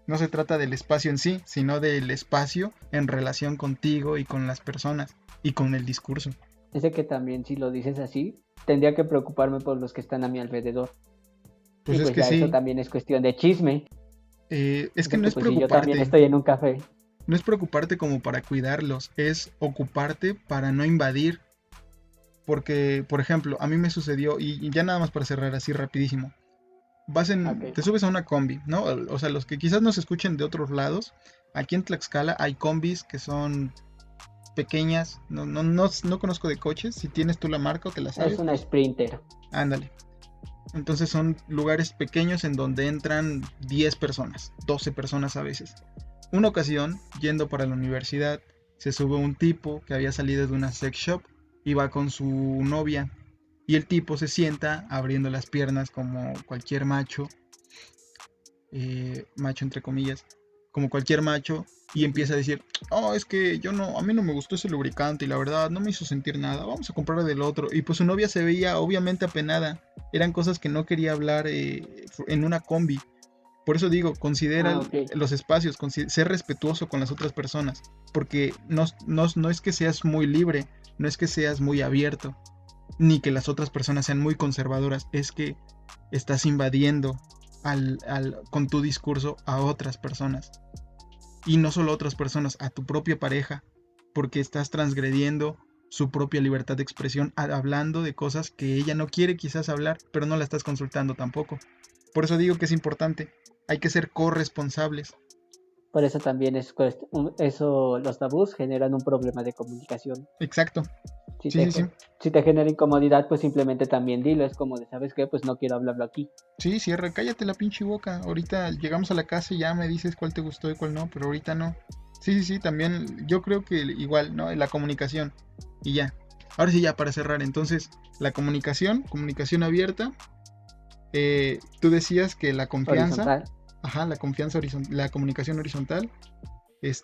No se trata del espacio en sí, sino del espacio en relación contigo y con las personas y con el discurso. Ese que también, si lo dices así, tendría que preocuparme por los que están a mi alrededor. Pues Y es pues que ya eso sí, también es cuestión de chisme. es que no Porque es pues si yo también preocuparte, estoy en un café. no es preocuparte como para cuidarlos, es ocuparte para no invadir. Porque, por ejemplo, a mí me sucedió, y ya nada más para cerrar así rapidísimo, Ok. te subes a una combi, ¿no? O sea, los que quizás nos escuchen de otros lados, aquí en Tlaxcala hay combis que son pequeñas, no conozco de coches, si tienes tú la marca o te la Es sabes, una pues sprinter. ándale. Entonces son lugares pequeños en donde entran 10 personas, 12 personas a veces. Una ocasión, yendo para la universidad, se sube un tipo que había salido de una sex shop y va con su novia. Y el tipo se sienta abriendo las piernas como cualquier macho, macho entre comillas, como cualquier macho, y Ujú. empieza a decir, oh, es que yo no, a mí no me gustó ese lubricante y la verdad no me hizo sentir nada, vamos a comprar del otro. Y pues su novia se veía obviamente apenada, eran cosas que no quería hablar en una combi. Por eso digo, considera Ok. los espacios, ser respetuoso con las otras personas, porque no es que seas muy libre, no es que seas muy abierto, ni que las otras personas sean muy conservadoras, es que estás invadiendo con tu discurso a otras personas. Y no solo a otras personas, a tu propia pareja, porque estás transgrediendo su propia libertad de expresión hablando de cosas que ella no quiere quizás hablar, pero no la estás consultando tampoco. Por eso digo que es importante, hay que ser corresponsables. Por eso también eso, los tabús generan un problema de comunicación. Exacto, Si sí, te, sí, sí. si te genera incomodidad, pues simplemente también dilo. Es como de, ¿sabes qué? Pues no quiero hablarlo aquí. Sí, cierra, cállate la pinche boca. Ahorita llegamos a la casa y ya me dices cuál te gustó y cuál no, pero ahorita no. Sí, sí, sí, también yo creo que igual, ¿no? La comunicación. Y ya. Ahora sí, ya para cerrar, entonces, la comunicación abierta. Tú decías que la confianza, Horizontal. ajá, la confianza horizontal, la comunicación horizontal,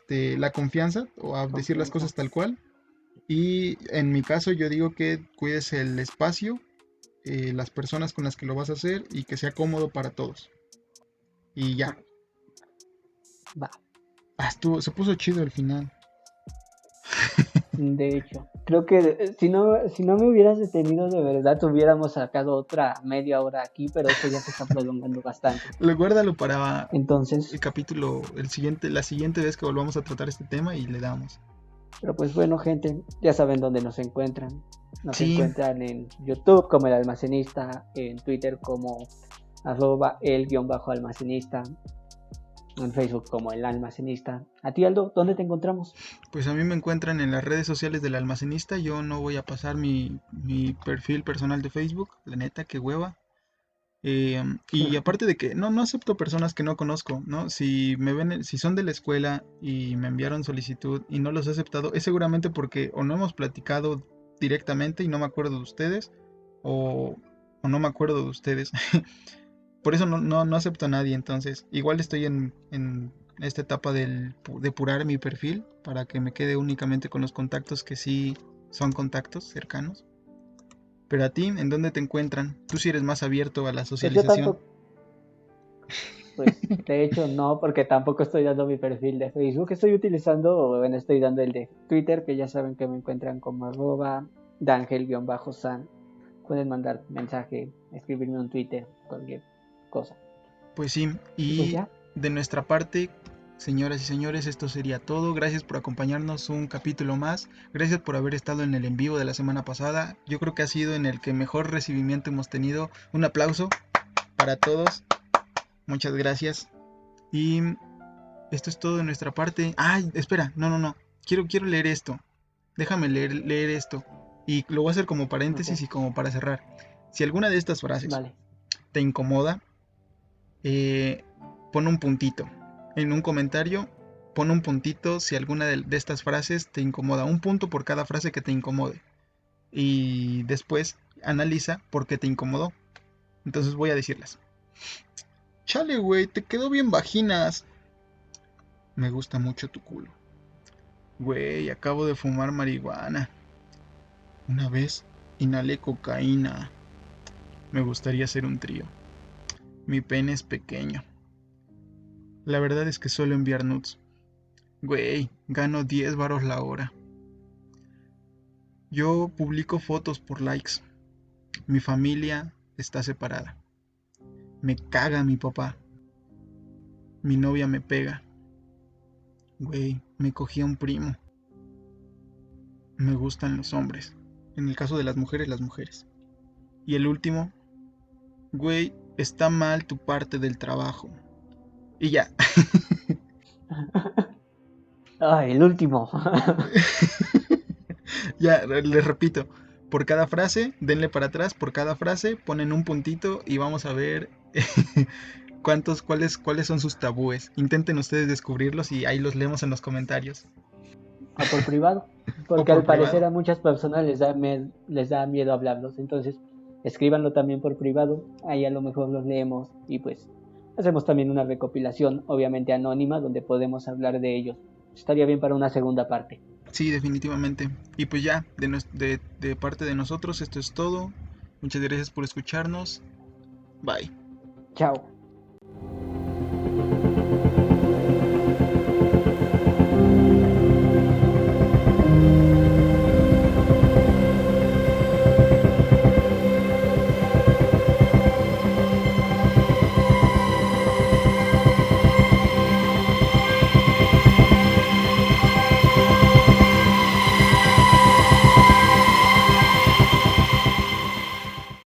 la confianza, o a decir las Confianza. cosas tal cual. Y en mi caso, yo digo que cuides el espacio, las personas con las que lo vas a hacer y que sea cómodo para todos. Y ya. Ok, va. Se puso chido el final. De hecho, creo que si no me hubieras detenido de verdad, hubiéramos sacado otra media hora aquí, pero esto ya se está prolongando bastante. Guárdalo para el Entonces, capítulo, la siguiente vez que volvamos a tratar este tema y le damos. pero pues bueno, gente, ya saben dónde nos encuentran. Nos Sí, encuentran en YouTube como El Almacenista, en Twitter como @el_almacenista, en Facebook como El Almacenista. A ti, Aldo, ¿dónde te encontramos? pues a mí me encuentran en las redes sociales del almacenista. Yo no voy a pasar mi perfil personal de Facebook, la neta, qué hueva. Y aparte de que no acepto personas que no conozco, ¿no? Si me ven, si son de la escuela y me enviaron solicitud y no los he aceptado, es seguramente porque o no hemos platicado directamente y no me acuerdo de ustedes, o, o no me acuerdo de ustedes. Por eso no acepto a nadie, entonces igual estoy en esta etapa de depurar mi perfil para que me quede únicamente con los contactos que sí son contactos cercanos. Pero a ti, ¿en dónde te encuentran? Tú sí eres más abierto a la Pues yo socialización. tampoco, pues de hecho no, porque tampoco estoy dando mi perfil de Facebook. Estoy utilizando, bueno, estoy dando el de Twitter, que ya saben que me encuentran como @dangel_san. Pueden mandar mensaje, escribirme un Twitter, cualquier cosa. Pues sí, Y pues y ya, de nuestra parte, señoras y señores, esto sería todo. Gracias por acompañarnos un capítulo más. Gracias por haber estado en el en vivo de la semana pasada. Yo creo que ha sido en el que mejor recibimiento hemos tenido. Un aplauso para todos. Muchas gracias. Y esto es todo de nuestra parte. Ay, espera, no. Quiero leer esto. Déjame leer esto. Y lo voy a hacer como ok, paréntesis y como para cerrar. Si alguna de estas frases vale. te incomoda, eh, pon un puntito. En un comentario, pon un puntito si alguna de estas frases te incomoda. Un punto por cada frase que te incomode. Y después analiza por qué te incomodó. Entonces voy a decirlas. Chale, güey, te quedó bien vaginas. Me gusta mucho tu culo. Güey, acabo de fumar marihuana. Una vez inhalé cocaína. Me gustaría hacer un trío. Mi pene es pequeño. La verdad es que suelo enviar nudes. Güey, gano 10 varos la hora. Yo publico fotos por likes. Mi familia está separada. Me caga mi papá. Mi novia me pega. Güey, me cogí a un primo. Me gustan los hombres. En el caso de las mujeres, las mujeres. Y el último, güey, está mal tu parte del trabajo. Y ya. Ay, el último. Ya, les repito. Por cada frase, denle para atrás. Por cada frase, ponen un puntito y vamos a ver cuáles son sus tabúes. Intenten ustedes descubrirlos y ahí los leemos en los comentarios. O por privado. O Porque por al parecer privado. a muchas personas les da miedo hablarlos. Entonces, escríbanlo también por privado. Ahí a lo mejor los leemos y pues hacemos también una recopilación, obviamente anónima, donde podemos hablar de ellos. Estaría bien para una segunda parte. Sí, definitivamente. Y pues ya, de parte de nosotros, esto es todo. Muchas gracias por escucharnos. Bye. Chao.